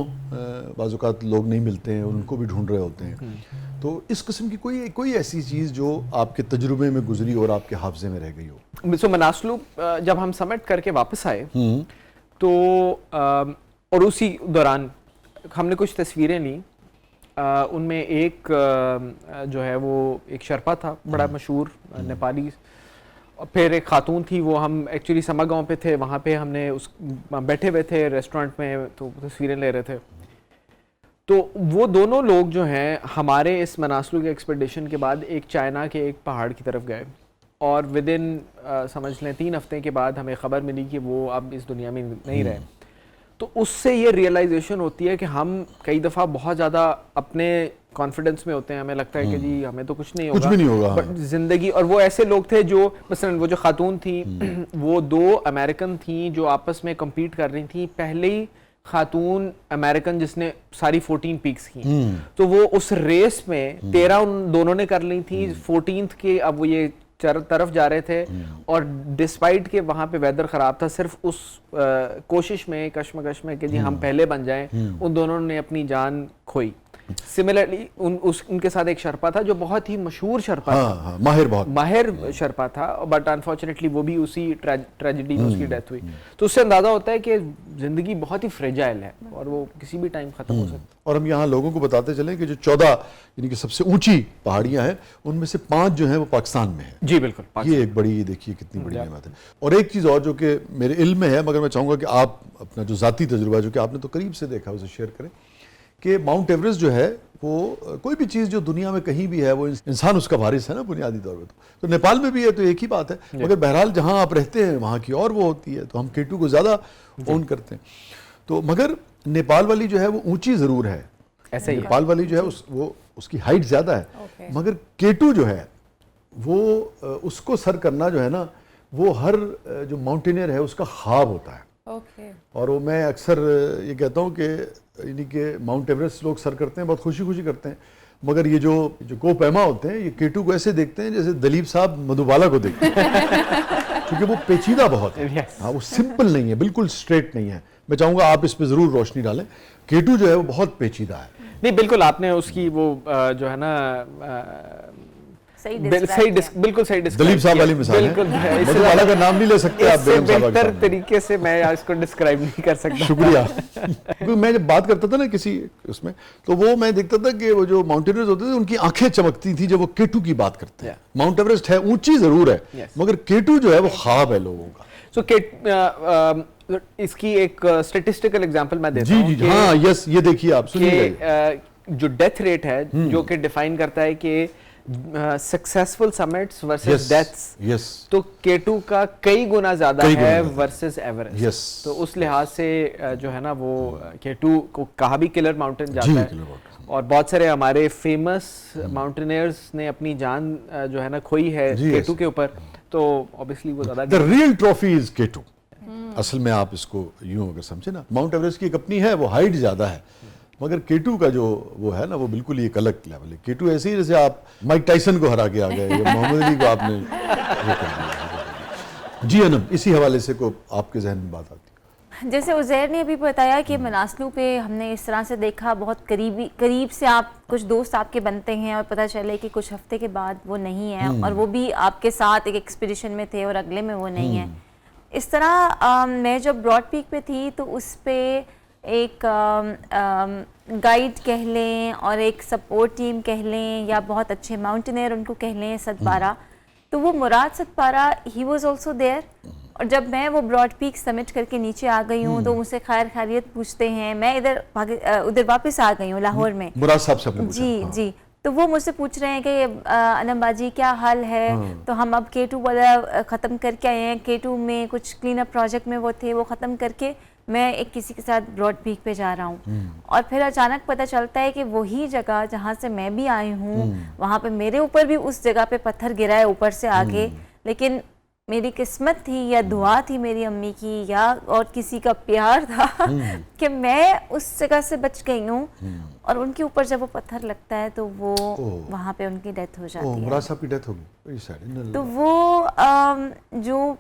बाज़ औक़ात लोग नहीं मिलते हैं, उनको भी ढूंढ रहे होते हैं। तो इस किस्म की कोई ऐसी चीज़ जो आपके तजुर्बे में गुजरी और आपके हाफजे में रह गई हो? सो मनासलू जब हम समिट करके वापस आए तो और उसी दौरान हमने कुछ तस्वीरें ली, उनमें एक जो है वो एक शर्पा था बड़ा मशहूर नेपाली, और फिर एक खातून थी, वो हम एक्चुअली समा गाँव पे थे, वहाँ पे हमने बैठे हुए थे रेस्टोरेंट में, तो तस्वीरें ले रहे थे। तो वो दोनों लोग जो हैं हमारे इस मनासलू के एक्सपेडिशन के बाद एक चाइना के एक पहाड़ की तरफ गए, और विद इन समझ लें 3 हफ्ते के बाद हमें ख़बर मिली कि वो अब इस दुनिया में नहीं रहे। तो उससे ये रियलाइजेशन होती है कि हम कई दफ़ा बहुत ज़्यादा अपने कॉन्फिडेंस में होते हैं, हमें लगता है कि जी हमें तो कुछ नहीं होगा, कुछ भी नहीं होगा, बट ज़िंदगी। और वो ऐसे लोग थे जो मसलन वो जो खातून थी वो 2 अमेरिकन थी जो आपस में कम्पीट कर रही थी, पहले ही खातून अमेरिकन जिसने सारी 14 पीक्स की, तो वो उस रेस में 13 उन दोनों ने कर ली थी, 14th के अब वो ये तरफ जा रहे थे, और डिस्पाइट के वहाँ पे वेदर ख़राब था, सिर्फ उस कोशिश में, कश्मकश में कि जी हम पहले बन जाएं, उन दोनों ने अपनी जान खोई। सिमिलरली उनके साथ एक शर्पा था जो बहुत ही मशहूर शर्पा था, हाँ, बहुत माहिर शर्पा था, बट अनफॉर्चुनेटली वो भी उसी ट्रेजेडी में उसकी डेथ हुई। तो उससे अंदाजा होता है कि जिंदगी बहुत ही फ्रेजाइल है और वो किसी भी टाइम खत्म हो सकती है। और हम यहाँ लोगों को बताते चलें कि जो 14 यानी कि सबसे ऊंची पहाड़ियां हैं उनमें से 5 जो हैं वो पाकिस्तान में है। जी बिल्कुल, ये एक बड़ी, देखिए कितनी बड़ी नेमत है। और एक चीज़ और जो कि मेरे इल्म में है, मगर मैं चाहूँगा कि आप अपना जो ज़ाती तजुर्बा जो कि आपने तो करीब से देखा उसे शेयर करें, कि माउंट एवरेस्ट जो है वो कोई भी चीज़ जो दुनिया में कहीं भी है वो इंसान उसका वारिस है ना बुनियादी तौर पर। तो नेपाल में भी है तो एक ही बात है, मगर बहरहाल जहाँ आप रहते हैं वहाँ की और वो होती है, तो हम K2 को ज़्यादा ओन करते हैं। तो मगर नेपाल वाली जो है वो ऊंची ज़रूर है, ऐसा ही नेपाल वाली जो है वो उसकी हाइट ज़्यादा है, मगर K2 जो है वो उसको सर करना जो है ना वो हर जो माउंटेनियर है उसका ख्वाब होता है। और वो मैं अक्सर ये कहता हूँ कि यानी कि माउंट एवरेस्ट लोग सर करते हैं बहुत खुशी खुशी करते हैं, मगर ये जो कोपैमा होते हैं ये K2 को ऐसे देखते हैं जैसे दलीप साहब मधुबाला को देखते हैं क्योंकि वो पेचीदा बहुत है। हाँ, वो सिंपल नहीं है, बिल्कुल स्ट्रेट नहीं है। मैं चाहूँगा आप इस पे ज़रूर रोशनी डालें। K2 जो है वो बहुत पेचीदा है। नहीं बिल्कुल, आपने उसकी वो जो है ना बिल्कुल सही दलीप साहब वाली मिसाल है। मधुबाला का नाम नहीं ले सकते आप, बेहतर तरीके से मैं इसको डिस्क्राइब नहीं कर सकता। शुक्रिया। क्योंकि मैं जब बात करता था ना किसी उसमें, तो वो मैं देखता था कि वो जो माउंटेनियर्स होते थे उनकी आंखें चमकती थी जब वो K2 की बात करते हैं। माउंट एवरेस्ट है, ऊंची जरूर है, मगर K2 जो है वो ख्वाब है लोगों का। सो इसकी एक स्टैटिस्टिकल एग्जांपल मैं देता हूं। जी, हाँ, यस, ये देखिए आप सुनिए। जो डेथ रेट है जो कि डिफाइन करता है कि सक्सेसफुल समिट्स वर्सेस डेथ्स, तो K2 का कई गुना ज्यादा है वर्सेस एवरेस्ट। तो उस लिहाज से जो है ना वो K2 को कहा भी किलर माउंटेन जाता है, और बहुत सारे हमारे फेमस माउंटेनियर्स ने अपनी जान जो है ना खोई है K2 के ऊपर। तो ऑब्वियसली वो ज्यादा the real trophy is K2। असल में आप इसको यूं अगर समझे ना, माउंट एवरेस्ट की एक अपनी है, वो हाइट ज्यादा है, मगर K2 का जो वो है ना वो बिल्कुल ही एक अलग लेवल है। K2 ऐसे ही जैसे आप माइक टाइसन को हरा के आ गए या मोहम्मद अली को आपने वो कर दिया। जी अनम, इसी हवाले से को आपके जहन में बात आती है? जैसे उज़ैर ने अभी बताया कि मनासलू पे हमने इस तरह से देखा, बहुत करीब से आप कुछ दोस्त आपके बनते हैं और पता चले कि कुछ हफ्ते के बाद वो नहीं है, और वो भी आपके साथ एक एक्सपीडिशन में थे और अगले में वो नहीं है। इस तरह मैं जब ब्रॉड पीक पे थी तो उस पे एक गाइड कह लें और एक सपोर्ट टीम कह लें या बहुत अच्छे माउंटेनियर उनको कह लें, सतपारा, तो वो Murad Sadpara he was also there. और जब मैं वो ब्रॉड पीक समिट करके नीचे आ गई हूँ तो मुझसे खैर खैरियत पूछते हैं। मैं उधर वापस आ गई हूँ लाहौर में। मुराद साहब से पूछा? जी जी, तो वो मुझसे पूछ रहे हैं कि अनम बाजी क्या हाल है। तो हम अब K2 वाला ख़त्म करके आए हैं, K2 में कुछ क्लीन अप प्रोजेक्ट में वो थे, वो ख़त्म करके मैं एक किसी के साथ ब्रॉड पीक पे जा रहा हूँ। और फिर अचानक पता चलता है कि वही जगह जहाँ से मैं भी आई हूँ, वहाँ पे मेरे ऊपर भी उस जगह पे पत्थर गिरा है ऊपर से आके, लेकिन मेरी किस्मत थी या दुआ थी मेरी अम्मी की या और किसी का प्यार था कि मैं उस जगह से बच गई हूँ। और उनके ऊपर जब वो पत्थर लगता है तो वो वहाँ पे उनकी डेथ हो जाती है। मुराद साहब की डेथ हो गई। तो वो जो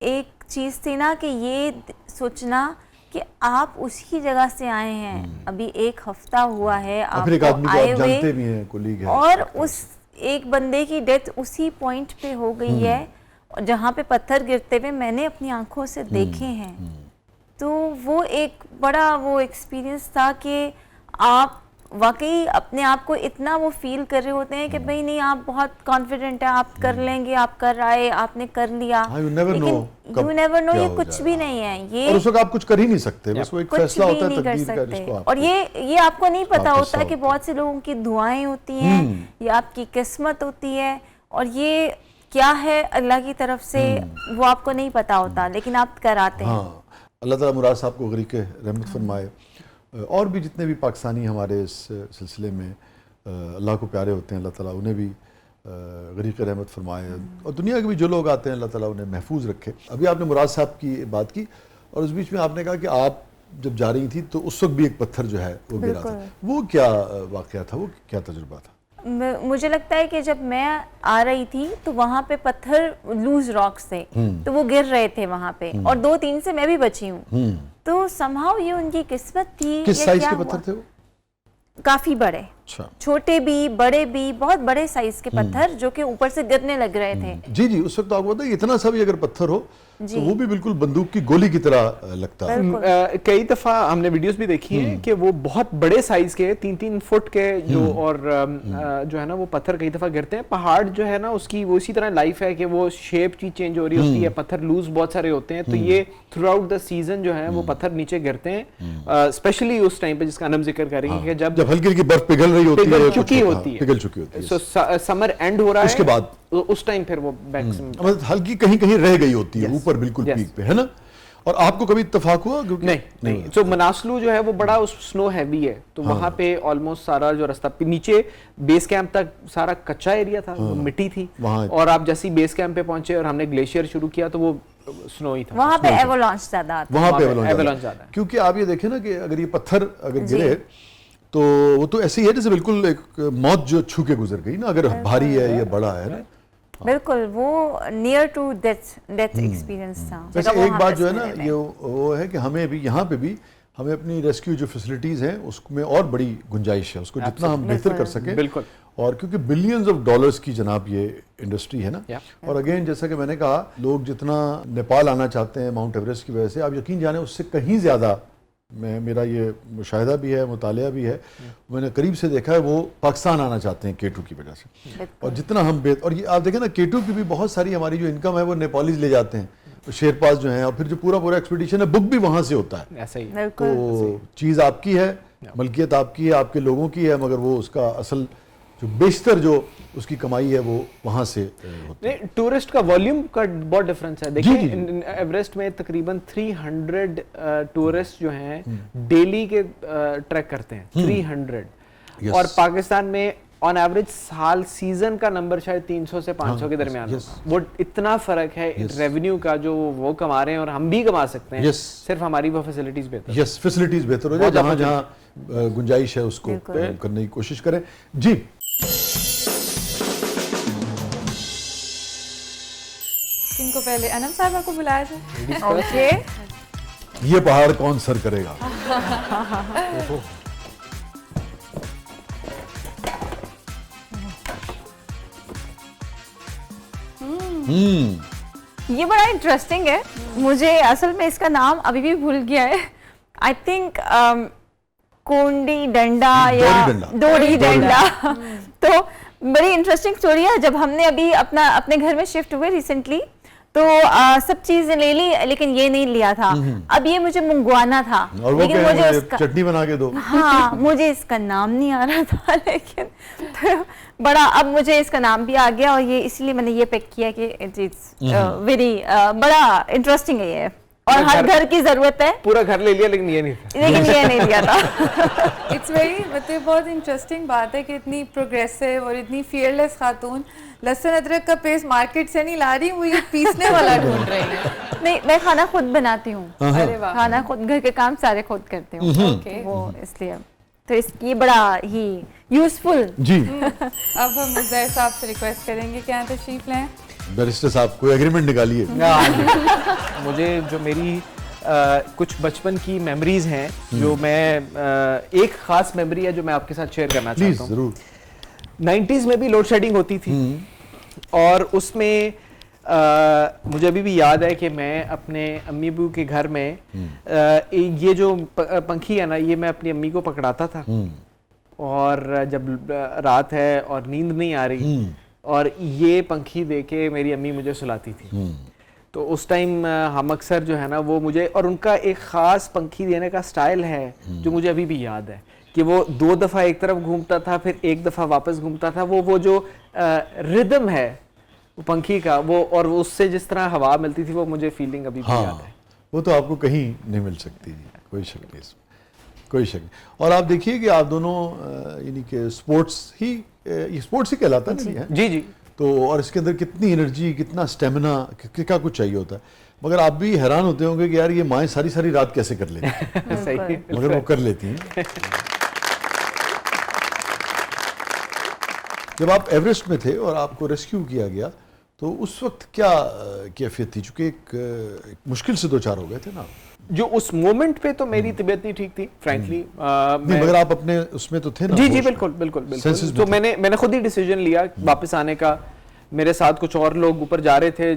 एक चीज़ थी ना कि ये सोचना कि आप उसी जगह से आए हैं, अभी एक हफ्ता हुआ है आपको आए हुए, और उस एक बंदे की डेथ उसी पॉइंट पे हो गई है जहाँ पे पत्थर गिरते हुए मैंने अपनी आंखों से देखे हैं। तो वो एक बड़ा वो एक्सपीरियंस था कि आप वाकई अपने आप को इतना वो फील कर रहे होते हैं कि भाई नहीं, आप बहुत कॉन्फिडेंट है, आप कर लेंगे, आप कर आए, आपने कर लिया, लेकिन यू नेवर नो ये कुछ भी नहीं है। ये और उस वक्त आप कुछ कर ही नहीं सकते, बस वो एक फैसला होता है तकदीर का जिसको आप, और ये आपको नहीं पता होता कि बहुत से लोगों की दुआएं होती हैं, ये आपकी किस्मत होती है, और ये क्या है अल्लाह की तरफ से वो आपको नहीं पता होता, लेकिन आप कर आते हैं। अल्लाह ताला मुराद साहब को गरीक रहमत फरमाए, और भी जितने भी पाकिस्तानी हमारे इस सिलसिले में अल्लाह को प्यारे होते हैं, अल्लाह ताला उन्हें भी गरीक रहमत फरमाए, और दुनिया के भी जो लोग आते हैं अल्लाह ताला उन्हें महफूज रखे। अभी आपने मुराद साहब की बात की, और उस बीच में आपने कहा कि आप जब जा रही थी तो उस वक्त भी एक पत्थर जो है वो गिरा था, वो क्या वाक़या था, वो क्या तजुर्बा था? मुझे लगता है कि जब मैं आ रही थी तो वहाँ पे पत्थर लूज रॉक्स थे, तो वो गिर रहे थे वहाँ पे, और 2-3 से मैं भी बची हूँ। तो समहाउ ये उनकी किस्मत थी। किस साइज के पत्थर थे वो? काफी बड़े, अच्छा छोटे भी बड़े भी, बहुत बड़े साइज के पत्थर जो कि ऊपर से गिरने लग रहे थे। जी जी, उस वक्त तो आपको पता है इतना सा भी अगर पत्थर हो तो वो भी बिल्कुल बंदूक की गोली की तरह लगता है। कई दफा हमने वीडियोस भी देखी हैं कि वो बहुत बड़े साइज के 3-3 फुट के जो और जो है ना वो पत्थर कई दफा गिरते हैं। पहाड़ जो है ना उसकी वो इसी तरह लाइफ है कि वो शेप की चेंज हो रही होती है, पत्थर लूज बहुत सारे होते हैं, तो ये थ्रू आउट द सीजन जो है वो पत्थर नीचे गिरते हैं, स्पेशली उस टाइम पे जिसका हम जिक्र करेंगे कि जब हल्की हल्की बर्फ पिघल रही होती है, पिघल चुकी होती है, पिघल चुकी होती है, सो समर एंड हो रहा है उसके बाद उस टाइम फिर वो मतलब हल्की कहीं कहीं रह गई होती है ऊपर बिल्कुल पीक पे, है ना। और आपको कभी इत्तेफाक हुआ? क्योंकि नहीं तो मनासलू जो है वो बड़ा उस स्नो हैवी है, तो वहां पे ऑलमोस्ट सारा जो रास्ता नीचे बेस कैंप तक सारा कच्चा एरिया था, मिट्टी थी, और आप जैसे ही बेस कैंप पे पहुंचे और हमने ग्लेशियर शुरू किया तो वो स्नो ही था। वहां पे एवलांच ज्यादा आता है, वहां पे एवलांच ज्यादा है, क्योंकि आप ये देखें ना कि अगर ये पत्थर अगर गिरे तो वो तो ऐसे ही है जैसे बिल्कुल एक मौत जो छू के गुजर गई ना, अगर भारी है या बड़ा है ना। बिल्कुल वो नियर टू डेथ एक्सपीरियंस था। वैसे एक बात जो है ना ये वो है कि हमें भी यहाँ पे भी हमें अपनी रेस्क्यू जो फैसिलिटीज हैं उसमें और बड़ी गुंजाइश है, उसको जितना हम बेहतर कर सकें। बिल्कुल। और क्योंकि बिलियंस ऑफ डॉलर्स की जनाब ये इंडस्ट्री है ना, और अगेन जैसा कि मैंने कहा लोग जितना नेपाल आना चाहते हैं माउंट एवरेस्ट की वजह से, आप यकीन जाने उससे कहीं ज़्यादा मेरा ये मुशाहिदा भी है, मुतालिया भी है, मैंने करीब से देखा है, वो पाकिस्तान आना चाहते हैं K2 की वजह से। और जितना हम और ये आप देखें ना K2 की भी बहुत सारी हमारी जो इनकम है वो नेपालीज ले जाते हैं, तो शेरपास जो हैं, और फिर जो पूरा एक्सपीडिशन है बुक भी वहाँ से होता है। ऐसा ही तो चीज़ आपकी है, मलकियत आपकी है, आपके लोगों की है, मगर वो उसका असल जो बेशतर जो उसकी कमाई है वो वहां से होती है। टूरिस्ट का वॉल्यूम का बहुत डिफरेंस है। देखिए एवरेस्ट में तकरीबन 300 टूरिस्ट जो हैं डेली के ट्रैक करते हैं, 300, और पाकिस्तान में ऑन एवरेज साल सीजन का नंबर शायद 300 से 500 के दरमियान। वो इतना फर्क है रेवेन्यू का जो वो कमा रहे हैं और हम भी कमा सकते हैं, सिर्फ हमारी वो फैसिलिटीज बेहतर। यस, फैसिलिटीज बेहतर हो जाए, जहाँ जहाँ गुंजाइश है उसको करने की कोशिश करें। जी इनको पहले अनम साहबा को बुलाया जाए। ओके, ये पहाड़ कौन सर करेगा? ये बड़ा इंटरेस्टिंग है, मुझे असल में इसका नाम अभी भी भूल गया है। आई थिंक कोंडी डंडा या डोरी डंडा। तो बड़ी इंटरेस्टिंग स्टोरी है। जब हमने अभी अपने घर में शिफ्ट हुए रिसेंटली, तो सब चीजें ले ली, लेकिन ये नहीं लिया था। अब ये मुझे मंगवाना था, लेकिन मुझे उसका चटनी बना के दो। हाँ, मुझे इसका नाम नहीं आ रहा था, लेकिन तो बड़ा अब मुझे इसका नाम भी आ गया, और ये इसलिए मैंने ये पिक किया कि इट्स वेरी बड़ा इंटरेस्टिंग है ये, और हर घर की जरूरत है। पूरा घर ले लिया लेकिन ये नहीं था, ये नहीं लिया था। इट्स वेरी मतलब बहुत इंटरेस्टिंग बात है कि इतनी प्रोग्रेसिव और इतनी फियरलेस खातून लहसुन अदरक का पेस्ट मार्केट से नहीं ला रही, वो ये पीसने वाला ढूंढ रही है। नहीं, मैं खाना खुद बनाती हूँ। अरे वाह, खाना खुद, घर के काम सारे खुद करती हूँ। वो इसलिए तो ये बड़ा ही यूजफुल। जी अब हम मुज़्ज़र साहब से रिक्वेस्ट करेंगे कि यहाँ तशरीफ लें। बैरिस्टर साहब कोई एग्रीमेंट निकालिए। मुझे जो मेरी कुछ बचपन की मेमोरीज हैं, जो मैं एक खास मेमोरी है जो मैं आपके साथ शेयर करना चाहता हूँ। जरूर। 90s में भी लोड शेडिंग होती थी, और उसमें मुझे अभी भी याद है कि मैं अपने अम्मी अबू के घर में ये जो पंखी है ना, ये मैं अपनी अम्मी को पकड़ाता था, और जब रात है और नींद नहीं आ रही, और ये पंखी देके मेरी अम्मी मुझे सुलाती थी। तो उस टाइम हम अक्सर जो है ना वो मुझे, और उनका एक ख़ास पंखी देने का स्टाइल है जो मुझे अभी भी याद है, कि वो 2 दफ़ा एक तरफ घूमता था, फिर 1 दफ़ा वापस घूमता था। वो जो रिदम है वो पंखी का, वो और उससे जिस तरह हवा मिलती थी, वो मुझे फीलिंग अभी भी याद है। वो तो आपको कहीं नहीं मिल सकती, कोई शक नहीं इसमें, कोई शक नहीं। और आप देखिए कि आप दोनों यानी कि स्पोर्ट्स ही कहलाता है। जी जी। तो और इसके अंदर कितनी एनर्जी, कितना स्टेमिना, क्या कुछ चाहिए होता है, मगर आप भी हैरान होते होंगे कि यार ये माएँ सारी रात कैसे कर लेती हैं। सही, मगर वो कर लेती हैं। जब आप एवरेस्ट में थे और आपको रेस्क्यू किया गया, तो उस वक्त क्या कैफियत थी? चूँकि एक मुश्किल से 2 चार हो गए थे ना, जो उस मोमेंट पे तो मेरी तबीयत नहीं ठीक थी फ्रैंकली। नहीं, मगर आप अपने उसमें तो थे ना? जी बिल्कुल बिल्कुल बिल्कुल। तो मैंने खुद ही डिसीजन लिया वापस आने का। मेरे साथ कुछ और लोग ऊपर जा रहे थे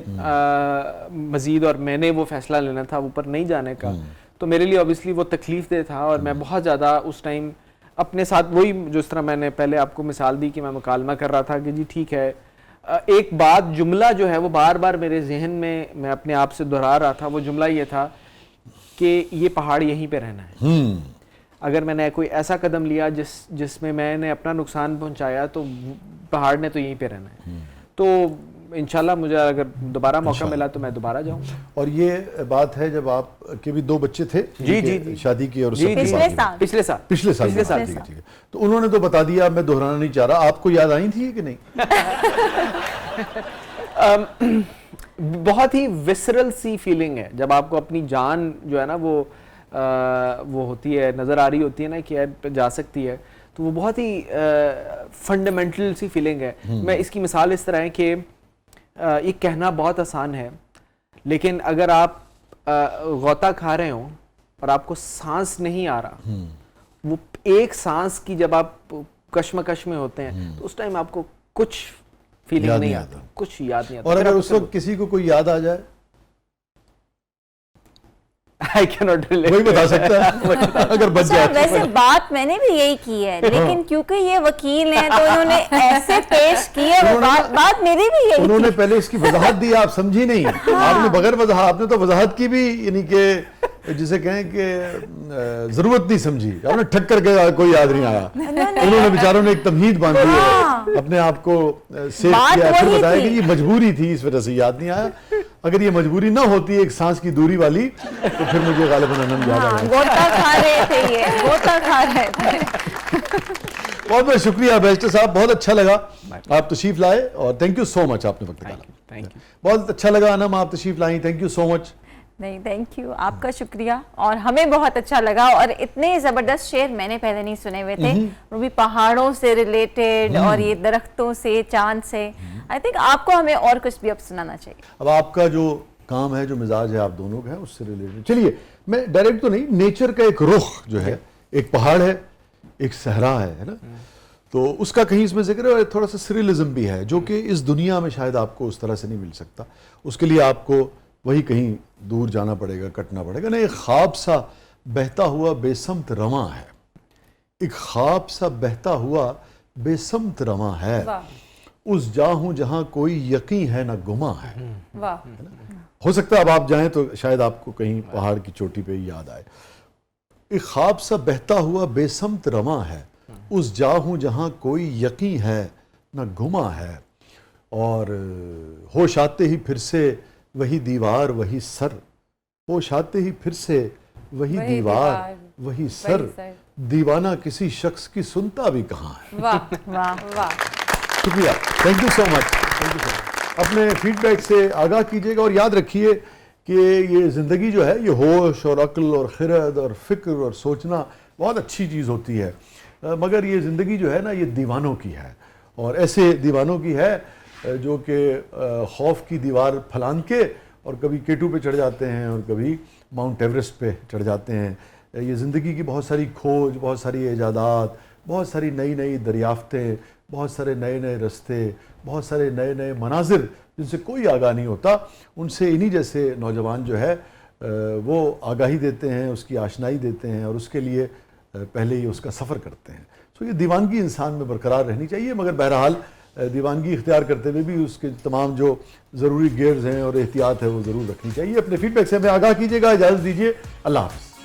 मजीद, और मैंने वो फैसला लेना था ऊपर नहीं जाने का। तो मेरे लिए ऑब्वियसली वो तकलीफ दे था, और मैं बहुत ज़्यादा उस टाइम अपने साथ वही, जिस तरह मैंने पहले आपको मिसाल दी कि मैं मुकालमा कर रहा था कि जी ठीक है, एक बात जुमला जो है वो बार बार मेरे जहन में मैं अपने आप से दोहरा रहा था। वो जुमला ये था कि ये पहाड़ यहीं पे रहना है। अगर मैंने कोई ऐसा कदम लिया जिसमें मैंने अपना नुकसान पहुंचाया, तो पहाड़ ने तो यहीं पे रहना है। तो इंशाल्लाह मुझे अगर दोबारा मौका मिला तो मैं दोबारा जाऊंगा। और ये बात है जब आप के भी 2 बच्चे थे जी शादी की, और पिछले साल पिछले साल ठीक है। तो उन्होंने तो बता दिया, मैं दोहराना नहीं चाह रहा। आपको याद आई थी कि नहीं? बहुत ही विसरल सी फीलिंग है जब आपको अपनी जान जो है ना वो होती है, नज़र आ रही होती है ना कि यार जा सकती है, तो वो बहुत ही फंडामेंटल सी फीलिंग है। मैं इसकी मिसाल इस तरह है कि ये कहना बहुत आसान है, लेकिन अगर आप गौता खा रहे हो और आपको सांस नहीं आ रहा, वो एक सांस की जब आप कश्मकश में होते हैं तो उस टाइम आपको कुछ फीलिंग नहीं आता, कुछ याद नहीं आता। और अगर उस वक्त किसी को कोई याद आ जाए, I cannot relate. वही बता सकता है अगर बच जाए। वैसे बात मैंने भी यही की है, लेकिन क्योंकि ये वकील हैं तो उन्होंने ऐसे पेश की है, वो बात मेरी भी यही। उन्होंने पहले इसकी वजाहत दी, आप समझी नहीं। आपने बगैर वजाहत, आपने तो वजाहत की भी, यानी कि जिसे कहें कि जरूरत नहीं समझी। आपने ठक करके कोई याद नहीं आया। उन्होंने बेचारों ने एक तमहीद बांधी है, अपने आप को सेव किया, फिर बताया कि ये मजबूरी थी, इस वजह से याद नहीं आया। अगर ये मजबूरी ना होती एक सांस की दूरी वाली, तो फिर मुझे गालिबन आनंद याद आ गया। गोता खा रहे थे, ये गोता खा रहे थे। बहुत बहुत शुक्रिया बैरिस्टर साहब, बहुत अच्छा लगा आप तशरीफ लाए, और थैंक यू सो मच, आपने वक्त निकाला। Thank you. बहुत अच्छा लगा अनम, आप तशरीफ लाई, थैंक यू सो मच। नहीं, थैंक यू, आपका शुक्रिया। और हमें बहुत अच्छा लगा, और इतने ज़बरदस्त शेर मैंने पहले नहीं सुने हुए थे, वो भी पहाड़ों से रिलेटेड और ये दरख्तों से, चांद से। आई थिंक आपको हमें और कुछ भी अब सुनाना चाहिए। अब आपका जो काम है, जो मिजाज है आप दोनों का है, उससे रिलेटेड चलिए, मैं डायरेक्ट तो नहीं, नेचर का एक रुख जो है, एक पहाड़ है, एक सहरा है ना, तो उसका कहीं इसमें जिक्र है, और थोड़ा सा सरियलिज्म भी है, जो कि इस दुनिया में शायद आपको उस तरह से नहीं मिल सकता। उसके लिए आपको वही कहीं दूर जाना पड़ेगा, कटना पड़ेगा ना। एक ख्वाब सा बहता हुआ बेसमत रवां है, एक ख्वाब सा बहता हुआ बेसमत रवां है, उस जा हूं जहां कोई यकीन है ना गुमा है। हो सकता है अब आप जाएं तो शायद आपको कहीं पहाड़ की चोटी पे ही याद आए। एक ख्वाब सा बहता हुआ बेसमत रवां है, उस जा हूं जहां कोई यकीन है ना गुमा है, और होश आते ही फिर से वही दीवार वही सर, होश आते ही फिर से वही दीवार वही सर, दीवाना किसी शख्स की सुनता भी कहाँ है। वाह वाह वाह, शुक्रिया, थैंक यू सो मच। अपने फीडबैक से आगाह कीजिएगा, और याद रखिए कि ये ज़िंदगी जो है, ये होश और अक्ल और खिरद और फ़िक्र और सोचना बहुत अच्छी चीज़ होती है, मगर ये ज़िंदगी जो है ना, ये दीवानों की है, और ऐसे दीवानों की है जो कि खौफ की दीवार फलांग के और कभी केटू पे चढ़ जाते हैं और कभी माउंट एवरेस्ट पे चढ़ जाते हैं। ये ज़िंदगी की बहुत सारी खोज, बहुत सारी ईजादात, बहुत सारी नई नई दरियाफ्तें, बहुत सारे नए नए रास्ते, बहुत सारे नए नए मनाजिर जिनसे कोई आगाह नहीं होता, उनसे इन्हीं जैसे नौजवान जो है वो आगाही देते हैं, उसकी आशनाई देते हैं, और उसके लिए पहले ही उसका सफ़र करते हैं। तो ये दीवानगी इंसान में बरकरार रहनी चाहिए, मगर बहरहाल दीवानगी इख्तियार करते हुए भी उसके तमाम जो ज़रूरी गेयर्स हैं और एहतियात है वो ज़रूर रखनी चाहिए। अपने फीडबैक से हमें आगाह कीजिएगा, इजाज़त दीजिए, अल्लाह हाफ़िज़।